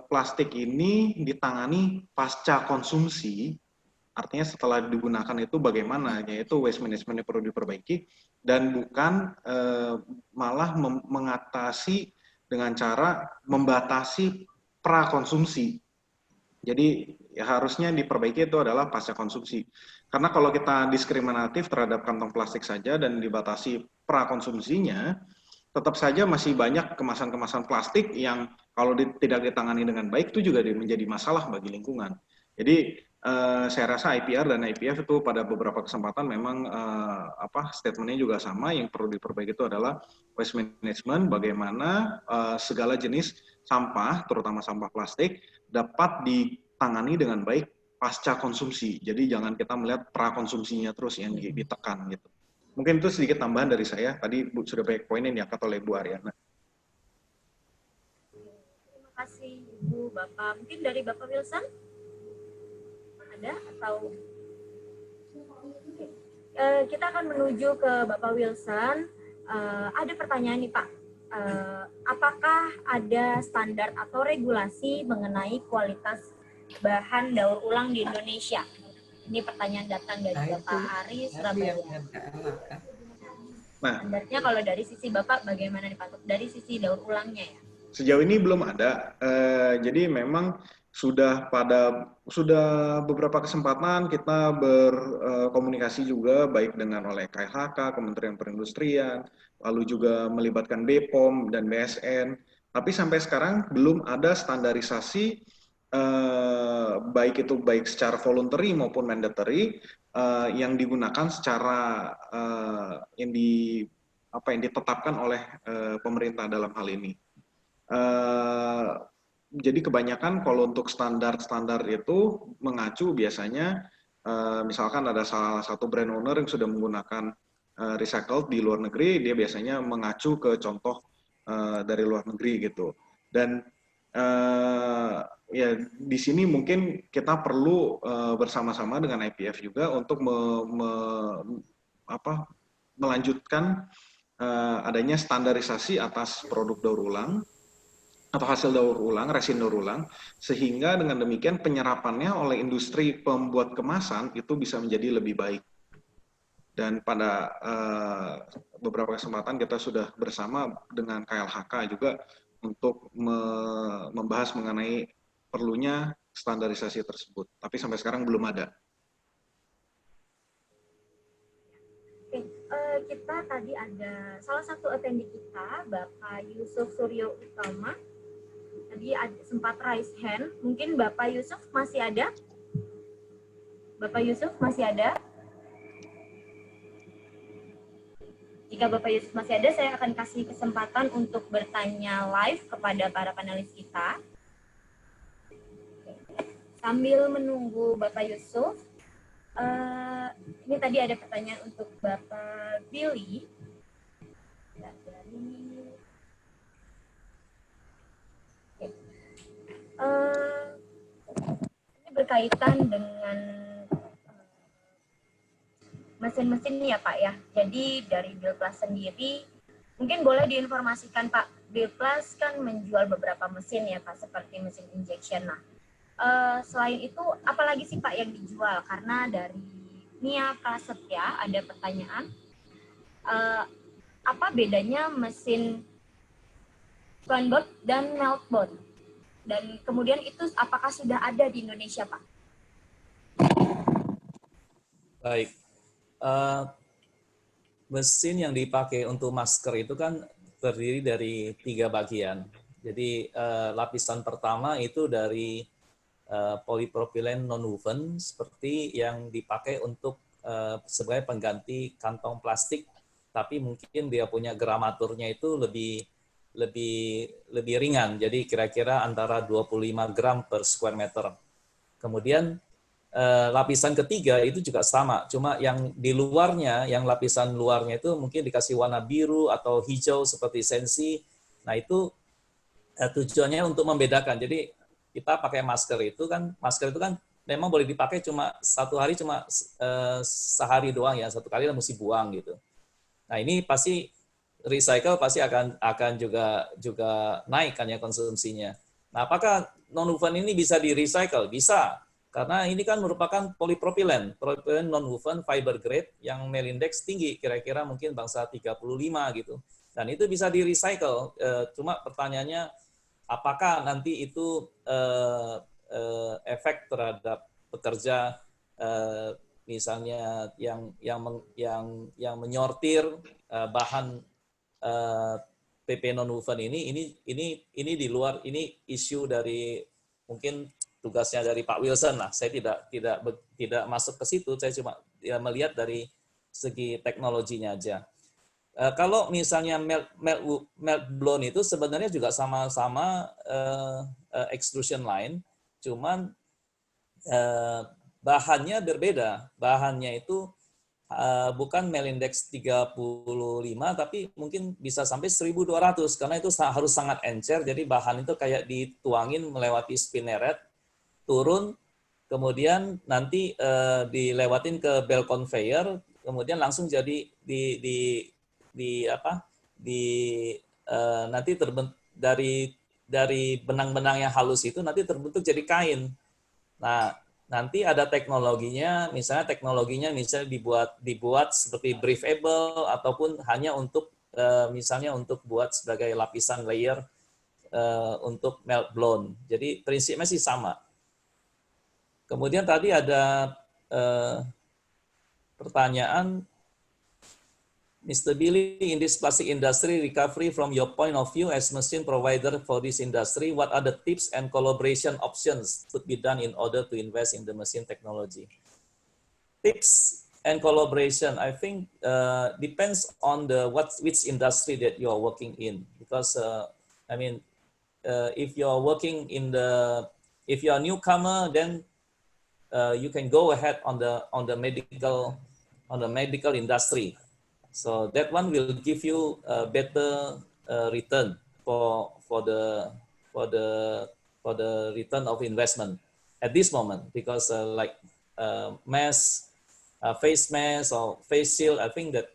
Speaker 5: plastik ini ditangani pasca konsumsi. Artinya setelah digunakan itu bagaimana, yaitu waste management perlu diperbaiki dan bukan malah mengatasi dengan cara membatasi prakonsumsi. Jadi ya harusnya diperbaiki itu adalah pasca konsumsi. Karena kalau kita diskriminatif terhadap kantong plastik saja dan dibatasi prakonsumsinya, tetap saja masih banyak kemasan-kemasan plastik yang kalau tidak ditangani dengan baik itu juga menjadi masalah bagi lingkungan. Jadi saya rasa IPR dan IPF itu pada beberapa kesempatan memang statementnya juga sama. Yang perlu diperbaiki itu adalah waste management, bagaimana segala jenis sampah, terutama sampah plastik, dapat ditangani dengan baik pasca konsumsi. Jadi jangan kita melihat prakonsumsinya terus yang ditekan gitu. Mungkin itu sedikit tambahan dari saya. Tadi sudah banyak poin yang diangkat oleh Bu Ariana.
Speaker 7: Terima kasih Ibu, Bapak. Mungkin dari Bapak Wilson? Ada atau? Kita akan menuju ke Bapak Wilson. Ada pertanyaan nih Pak. Apakah ada standar atau regulasi mengenai kualitas bahan daur ulang di Indonesia? Ini pertanyaan datang dari Bapak Ari Surabaya.
Speaker 5: Nah,
Speaker 7: standarnya kalau dari sisi Bapak bagaimana nih Pak? Dari sisi daur ulangnya ya?
Speaker 5: Sejauh ini belum ada. Jadi memang sudah beberapa kesempatan kita berkomunikasi juga baik dengan oleh KLHK, Kementerian Perindustrian, lalu juga melibatkan BPOM dan BSN. Tapi sampai sekarang belum ada standarisasi baik secara voluntary maupun mandatory yang digunakan secara yang ditetapkan oleh pemerintah dalam hal ini. Jadi kebanyakan kalau untuk standar itu mengacu biasanya misalkan ada salah satu brand owner yang sudah menggunakan recycled di luar negeri, dia biasanya mengacu ke contoh dari luar negeri gitu. Dan ya di sini mungkin kita perlu bersama-sama dengan IPF juga untuk melanjutkan adanya standarisasi atas produk daur ulang atau hasil daur ulang, resin daur ulang, sehingga dengan demikian penyerapannya oleh industri pembuat kemasan itu bisa menjadi lebih baik. Dan pada beberapa kesempatan kita sudah bersama dengan KLHK juga untuk membahas mengenai perlunya standarisasi tersebut. Tapi sampai sekarang belum ada.
Speaker 7: Kita tadi ada salah satu attendee kita, Bapak Yusuf Suryo Utama. Tadi sempat raise hand. Mungkin Bapak Yusuf masih ada? Bapak Yusuf masih ada? Jika Bapak Yusuf masih ada, saya akan kasih kesempatan untuk bertanya live kepada para panelis kita. Sambil menunggu Bapak Yusuf, ini tadi ada pertanyaan untuk Bapak Billy. Ini berkaitan dengan mesin-mesin ya Pak ya. Jadi dari Bilplas sendiri, mungkin boleh diinformasikan Pak, Bilplas kan menjual beberapa mesin ya Pak, seperti mesin injection. Nah, selain itu, apalagi sih Pak yang dijual? Karena dari Nia Prasetya ada pertanyaan, apa bedanya mesin Swanboard dan Meltboard? Dan kemudian itu apakah sudah ada di Indonesia, Pak?
Speaker 6: Baik. Mesin yang dipakai untuk masker itu kan terdiri dari 3 bagian. Jadi lapisan pertama itu dari polipropilen non-woven seperti yang dipakai untuk sebagai pengganti kantong plastik, tapi mungkin dia punya gramaturnya itu lebih ringan, jadi kira-kira antara 25 gram per square meter. Kemudian lapisan ketiga itu juga sama, cuma yang di luarnya, yang lapisan luarnya itu mungkin dikasih warna biru atau hijau seperti sensi. Nah itu tujuannya untuk membedakan. Jadi kita pakai masker itu kan memang boleh dipakai cuma satu hari, cuma sehari doang ya, satu kali mesti buang gitu. Nah ini pasti recycle pasti akan juga naik kan ya konsumsinya. Nah apakah non-woven ini bisa di recycle? Bisa. Karena ini kan merupakan polipropilen non-woven fiber grade yang male index tinggi, kira-kira mungkin bangsa 35 gitu. Dan itu bisa di-recycle. Cuma pertanyaannya, apakah nanti itu efek terhadap pekerja misalnya yang menyortir bahan PP non-woven ini di luar, ini isu dari mungkin tugasnya dari Pak Wilson lah. Saya tidak masuk ke situ, saya cuma melihat dari segi teknologinya aja. Kalau misalnya melt blown itu sebenarnya juga sama-sama extrusion line, cuman bahannya berbeda. Bahannya itu bukan melt index 35, tapi mungkin bisa sampai 1200, karena itu harus sangat encer, jadi bahan itu kayak dituangin melewati spinneret, turun, kemudian nanti dilewatin ke belt conveyor, kemudian langsung jadi nanti terbentuk dari benang-benang yang halus itu nanti terbentuk jadi kain. Nah, nanti ada teknologinya dibuat seperti breathable ataupun hanya untuk misalnya untuk buat sebagai lapisan layer untuk melt blown. Jadi prinsipnya sih sama. Kemudian tadi ada pertanyaan, Mr. Billy, in this plastic industry recovery, from your point of view as machine provider for this industry, what are the tips and collaboration options could be done in order to invest in the machine technology? Tips and collaboration, I think depends on which industry that you are working in. Because if you are working if you are a newcomer, then you can go ahead on the medical industry. So that one will give you a better return for the return of investment at this moment, because face mask or face shield, I think that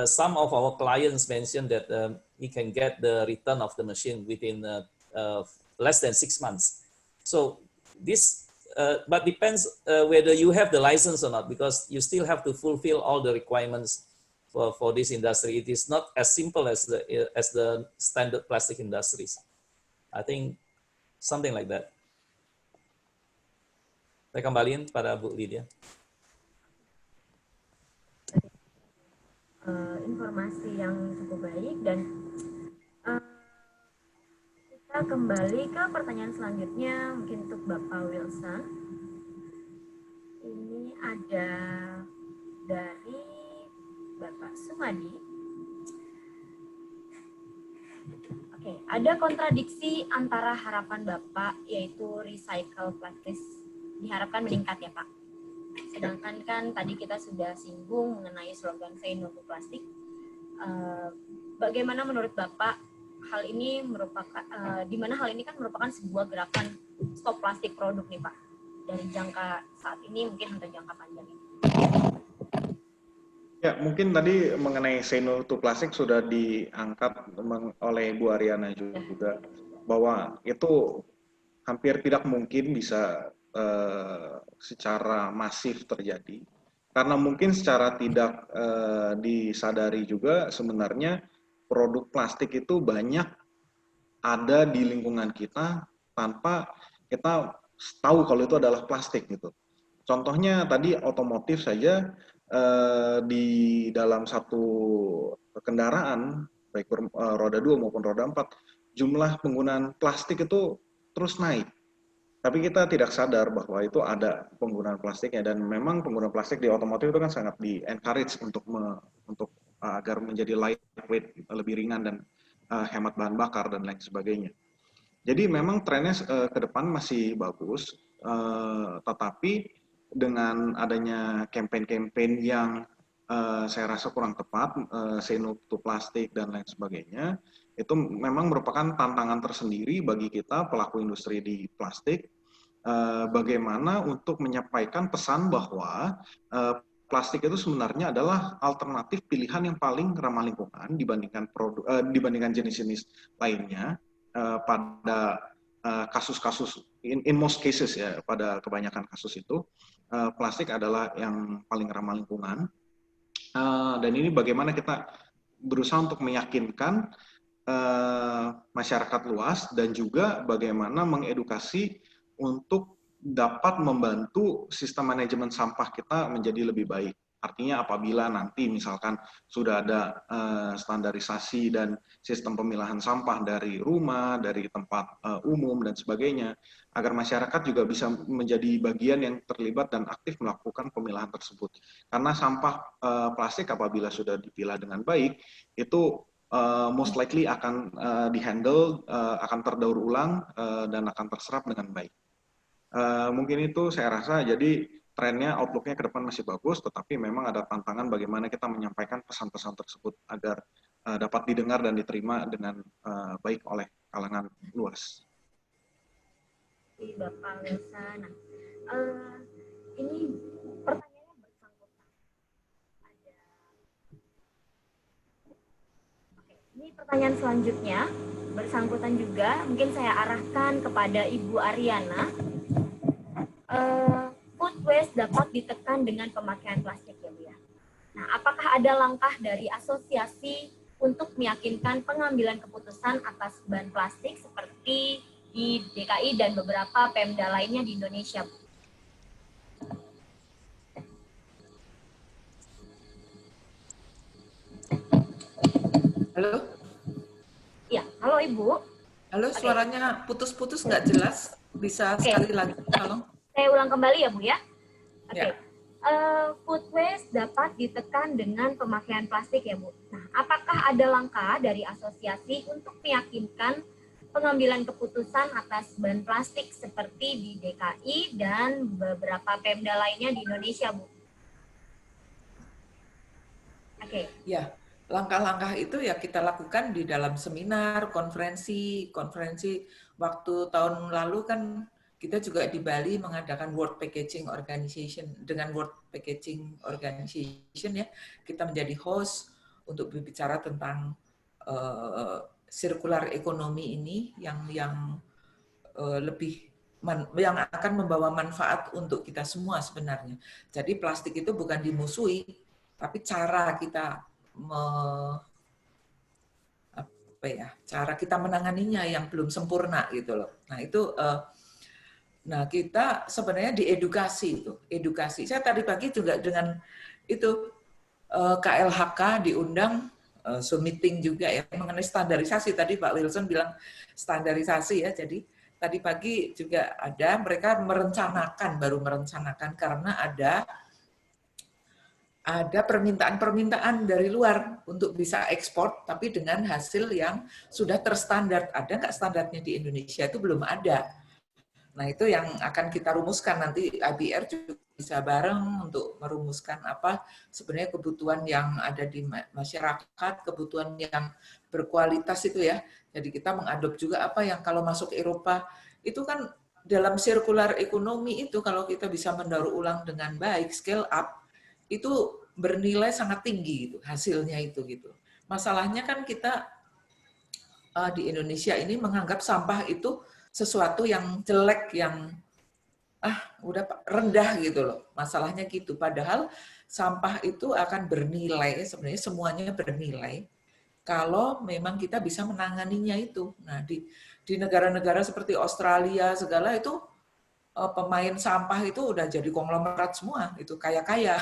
Speaker 6: some of our clients mentioned that we can get the return of the machine within less than 6 months. So this, but depends whether you have the license or not, because you still have to fulfill all the requirements for this industry. It is not as simple as the standard plastic industries. I think something like that. Saya kembaliin pada Bu Lydia.
Speaker 7: Informasi yang cukup baik, dan kita kembali ke pertanyaan selanjutnya, mungkin untuk Bapak Wilson. Ini ada dari Bapak Sumadi. Oke, ada kontradiksi antara harapan Bapak, yaitu recycle plastik diharapkan meningkat ya Pak. Sedangkan kan tadi kita sudah singgung mengenai slogan Say No to Plastic. Bagaimana menurut Bapak hal ini merupakan, di mana hal ini kan merupakan sebuah gerakan stop plastik produk nih Pak, dari jangka saat ini mungkin untuk jangka panjang ini.
Speaker 5: Ya, mungkin tadi mengenai Say No to Plastic sudah diangkat oleh Bu Ariana juga, bahwa itu hampir tidak mungkin bisa secara masif terjadi, karena mungkin secara tidak disadari juga sebenarnya produk plastik itu banyak ada di lingkungan kita tanpa kita tahu kalau itu adalah plastik gitu. Contohnya tadi otomotif saja, di dalam satu kendaraan baik roda 2 maupun roda 4, jumlah penggunaan plastik itu terus naik. Tapi kita tidak sadar bahwa itu ada penggunaan plastiknya, dan memang penggunaan plastik di otomotif itu kan sangat di-encourage untuk agar menjadi lightweight, lebih ringan dan hemat bahan bakar dan lain sebagainya. Jadi memang trennya ke depan masih bagus, Tetapi dengan adanya campaign-campaign yang saya rasa kurang tepat, say no to plastik dan lain sebagainya, itu memang merupakan tantangan tersendiri bagi kita pelaku industri di plastik, bagaimana untuk menyampaikan pesan bahwa plastik itu sebenarnya adalah alternatif pilihan yang paling ramah lingkungan dibandingkan jenis-jenis lainnya, pada kasus-kasus, in most cases ya, pada kebanyakan kasus itu plastik adalah yang paling ramah lingkungan. Dan ini bagaimana kita berusaha untuk meyakinkan masyarakat luas dan juga bagaimana mengedukasi untuk dapat membantu sistem manajemen sampah kita menjadi lebih baik. Artinya apabila nanti misalkan sudah ada standarisasi dan sistem pemilahan sampah dari rumah, dari tempat umum dan sebagainya, agar masyarakat juga bisa menjadi bagian yang terlibat dan aktif melakukan pemilahan tersebut. Karena sampah plastik apabila sudah dipilah dengan baik, itu most likely akan dihandle, akan terdaur ulang dan akan terserap dengan baik. Mungkin itu saya rasa, jadi trennya, outlook-nya ke depan masih bagus, tetapi memang ada tantangan bagaimana kita menyampaikan pesan-pesan tersebut agar dapat didengar dan diterima dengan baik oleh kalangan luas.
Speaker 7: Bapak Wilson, ini pertanyaannya bersangkutan. Ini pertanyaan selanjutnya bersangkutan juga, mungkin saya arahkan kepada Ibu Ariana. Food waste dapat ditekan dengan pemakaian plastik ya Bu ya. Nah, apakah ada langkah dari asosiasi untuk meyakinkan pengambilan keputusan atas bahan plastik seperti di DKI dan beberapa Pemda lainnya di Indonesia, Bu?
Speaker 3: Halo?
Speaker 7: Ya, halo Ibu.
Speaker 3: Halo, suaranya putus-putus nggak jelas. Bisa sekali lagi, tolong.
Speaker 7: Saya ulang kembali ya Bu ya. Oke.
Speaker 3: Ya.
Speaker 7: Food waste dapat ditekan dengan pemakaian plastik ya Bu. Nah, apakah ada langkah dari asosiasi untuk meyakinkan pengambilan keputusan atas bahan plastik seperti di DKI dan beberapa Pemda lainnya di Indonesia, Bu? Oke.
Speaker 3: Ya, langkah-langkah itu ya kita lakukan di dalam seminar, konferensi waktu tahun lalu kan kita juga di Bali mengadakan World Packaging Organization. Dengan World Packaging Organization ya, kita menjadi host untuk berbicara tentang circular economy ini yang lebih yang akan membawa manfaat untuk kita semua sebenarnya. Jadi plastik itu bukan dimusuhi, tapi cara kita cara kita menanganinya yang belum sempurna gitu loh. Nah itu nah, kita sebenarnya diedukasi itu, edukasi. Saya tadi pagi juga dengan itu KLHK diundang meeting juga ya mengenai standarisasi. Tadi Pak Wilson bilang standarisasi ya. Jadi tadi pagi juga ada mereka baru merencanakan karena ada permintaan dari luar untuk bisa ekspor, tapi dengan hasil yang sudah terstandar. Ada nggak standarnya di Indonesia? Itu belum ada. Nah, itu yang akan kita rumuskan nanti. IBR juga bisa bareng untuk merumuskan apa sebenarnya kebutuhan yang ada di masyarakat, kebutuhan yang berkualitas itu ya. Jadi kita mengadop juga apa yang kalau masuk Eropa, itu kan dalam circular economy itu kalau kita bisa mendaur ulang dengan baik, scale up, itu bernilai sangat tinggi gitu, hasilnya itu gitu. Masalahnya kan kita di Indonesia ini menganggap sampah itu sesuatu yang jelek, yang udah rendah gitu loh. Masalahnya gitu. Padahal sampah itu akan bernilai, sebenarnya semuanya bernilai kalau memang kita bisa menanganinya itu. Nah, di negara-negara seperti Australia segala itu pemain sampah itu udah jadi konglomerat semua, itu kaya-kaya.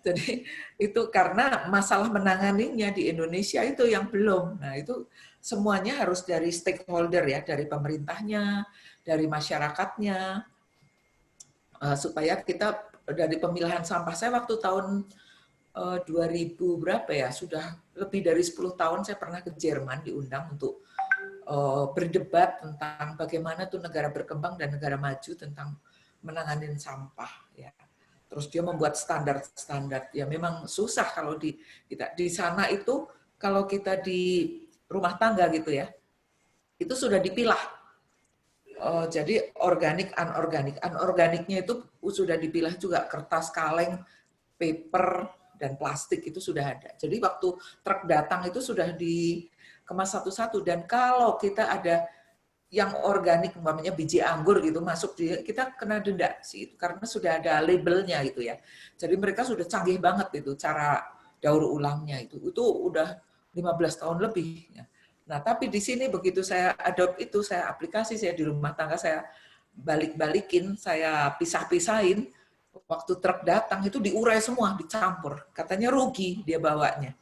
Speaker 3: Jadi itu karena masalah menanganinya di Indonesia itu yang belum. Nah, itu semuanya harus dari stakeholder ya, dari pemerintahnya, dari masyarakatnya, supaya kita dari pemilahan sampah. Saya waktu tahun 2000 berapa ya, sudah lebih dari 10 tahun saya pernah ke Jerman diundang untuk berdebat tentang bagaimana tuh negara berkembang dan negara maju tentang menangani sampah ya. Terus dia membuat standar-standar. Ya memang susah kalau kita di sana itu, kalau kita di rumah tangga gitu ya, itu sudah dipilah. Jadi organik, anorganik. Anorganiknya itu sudah dipilah juga, kertas, kaleng, paper, dan plastik itu sudah ada. Jadi waktu truk datang itu sudah dikemas satu-satu. Dan kalau kita ada yang organik, umpamanya biji anggur gitu masuk, kita kena denda sih, karena sudah ada labelnya gitu ya. Jadi mereka sudah canggih banget itu cara daur ulangnya itu udah 15 tahun lebih. Nah tapi di sini begitu saya adopt itu, saya aplikasi, saya di rumah tangga saya balik-balikin, saya pisah-pisahin. Waktu truk datang itu diurai semua, dicampur. Katanya rugi dia bawanya.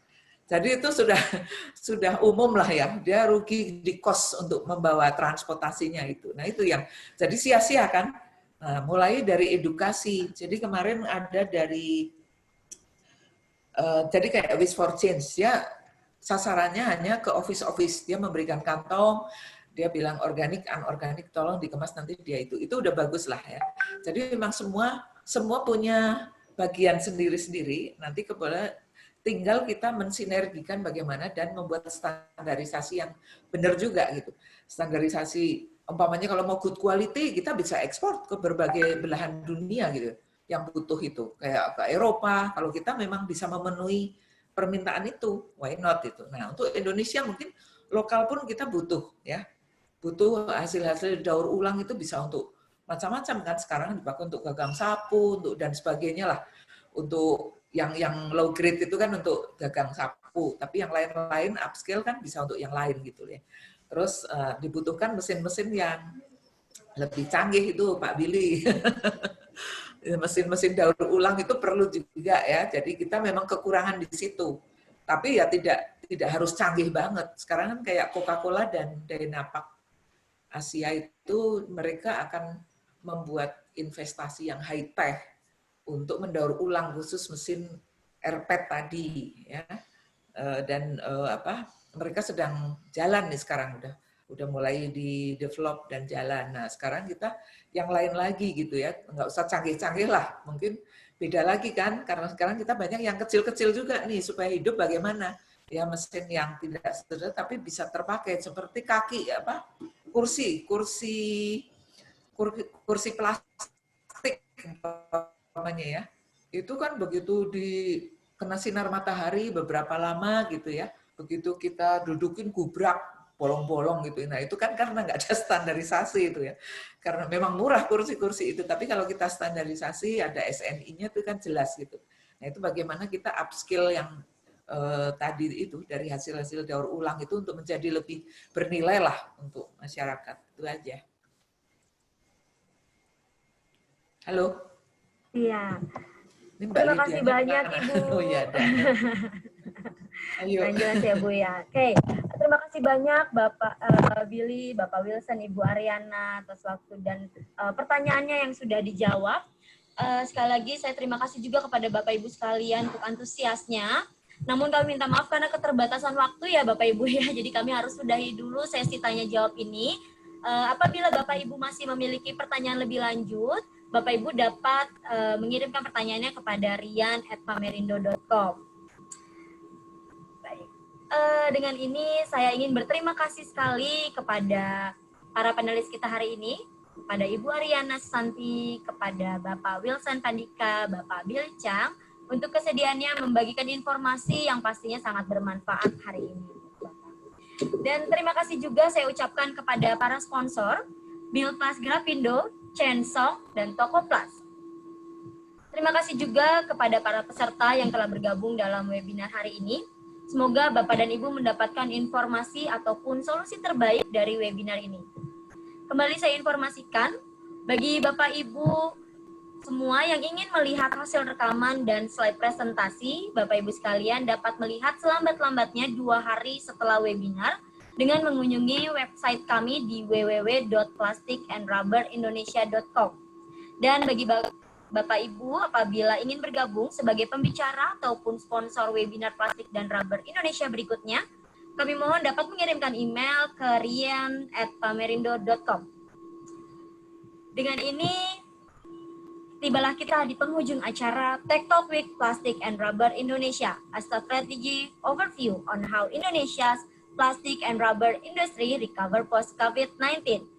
Speaker 3: Jadi itu sudah umum lah ya, dia rugi di kos untuk membawa transportasinya itu. Nah itu yang jadi sia-sia kan. Nah, mulai dari edukasi. Jadi kemarin ada dari jadi kayak Wish for Change ya, sasarannya hanya ke office-office. Dia memberikan kantong, dia bilang organik, anorganik, tolong dikemas nanti dia itu. Itu udah bagus lah ya. Jadi memang semua punya bagian sendiri-sendiri. Nanti tinggal kita mensinergikan bagaimana dan membuat standarisasi yang benar juga gitu. Standarisasi, umpamanya kalau mau good quality, kita bisa ekspor ke berbagai belahan dunia gitu, yang butuh itu. Kayak ke Eropa, kalau kita memang bisa memenuhi permintaan itu, why not itu. Nah untuk Indonesia mungkin lokal pun kita butuh ya, butuh hasil-hasil daur ulang itu bisa untuk macam-macam kan, sekarang dipakai untuk gagang sapu, untuk dan sebagainya lah, untuk yang low grade itu kan untuk gagang sapu, tapi yang lain-lain upscale kan bisa untuk yang lain gitu ya. Terus dibutuhkan mesin-mesin yang lebih canggih itu Pak Billy. Mesin-mesin daur ulang itu perlu juga ya. Jadi kita memang kekurangan di situ. Tapi ya tidak harus canggih banget. Sekarang kan kayak Coca-Cola dan Dynapack Asia itu mereka akan membuat investasi yang high tech untuk mendaur ulang khusus mesin airpad tadi ya. Dan mereka sedang jalan nih sekarang, udah mulai di develop dan jalan. Nah sekarang kita yang lain lagi gitu ya, nggak usah canggih-canggih lah, mungkin beda lagi kan, karena sekarang kita banyak yang kecil-kecil juga nih, supaya hidup bagaimana ya, mesin yang tidak sederhana tapi bisa terpakai, seperti kursi plastik namanya ya, itu kan begitu kena sinar matahari beberapa lama gitu ya, begitu kita dudukin gubrak bolong-bolong gitu. Nah itu kan karena nggak ada standarisasi itu ya, karena memang murah kursi-kursi itu, tapi kalau kita standarisasi ada SNI-nya itu kan jelas gitu. Nah itu bagaimana kita upskill yang tadi itu dari hasil-hasil daur ulang itu untuk menjadi lebih bernilai lah untuk masyarakat, itu aja. Halo.
Speaker 7: Iya.
Speaker 3: Terima
Speaker 7: kasih banyak Ibu.
Speaker 3: Oh iya, ayo.
Speaker 7: Jelas ya Bu ya. Oke, terima kasih banyak Bapak Billy, Bapak Wilson, Ibu Ariana atas waktu dan pertanyaannya yang sudah dijawab. Sekali lagi saya terima kasih juga kepada Bapak Ibu sekalian untuk antusiasnya. Namun kami minta maaf karena keterbatasan waktu ya Bapak Ibu ya. Jadi kami harus sudahi dulu sesi tanya jawab ini. Apabila Bapak Ibu masih memiliki pertanyaan lebih lanjut, Bapak Ibu dapat mengirimkan pertanyaannya kepada rian@pamerindo.com. Baik. Dengan ini saya ingin berterima kasih sekali kepada para panelis kita hari ini, kepada Ibu Ariana Santi, kepada Bapak Wilson Pandika, Bapak Billy Chang, untuk kesediaannya membagikan informasi yang pastinya sangat bermanfaat hari ini. Dan terima kasih juga saya ucapkan kepada para sponsor, Bilpas Grafindo, Chainsaw, dan Tokoplus. Terima kasih juga kepada para peserta yang telah bergabung dalam webinar hari ini. Semoga Bapak dan Ibu mendapatkan informasi ataupun solusi terbaik dari webinar ini. Kembali saya informasikan, bagi Bapak Ibu semua yang ingin melihat hasil rekaman dan slide presentasi, Bapak Ibu sekalian dapat melihat selambat-lambatnya 2 hari setelah webinar dengan mengunjungi website kami di www.plasticandrubberindonesia.com. Dan bagi Bapak Ibu apabila ingin bergabung sebagai pembicara ataupun sponsor webinar Plastik dan Rubber Indonesia berikutnya, kami mohon dapat mengirimkan email ke rian@pamerindo.com. Dengan ini, tibalah kita di penghujung acara Tech Talk Week Plastic and Rubber Indonesia, a strategy overview on how Indonesia's plastic and rubber industry recover post-COVID-19.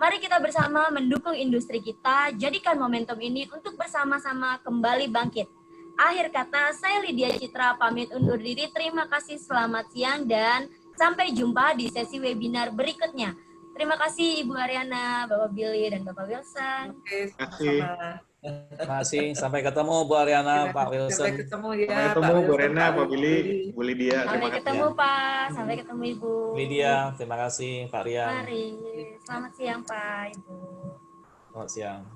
Speaker 7: Mari kita bersama mendukung industri kita, jadikan momentum ini untuk bersama-sama kembali bangkit. Akhir kata, saya Lydia Citra pamit undur diri. Terima kasih, selamat siang, dan sampai jumpa di sesi webinar berikutnya. Terima kasih Ibu Ariana, Bapak Billy, dan Bapak Wilson.
Speaker 3: Oke,
Speaker 5: sama-sama.
Speaker 6: Terima kasih. Sampai ketemu Bu Ariana, Pak Wilson.
Speaker 3: Sampai ketemu ya.
Speaker 5: Sampai ketemu Bu Rena, Pak Billy, Bu Lydia.
Speaker 7: Sampai ketemu Pak, sampai ketemu Ibu.
Speaker 6: Lydia, terima kasih Pak Rian.
Speaker 7: Mari, selamat siang Pak, Ibu.
Speaker 6: Selamat siang.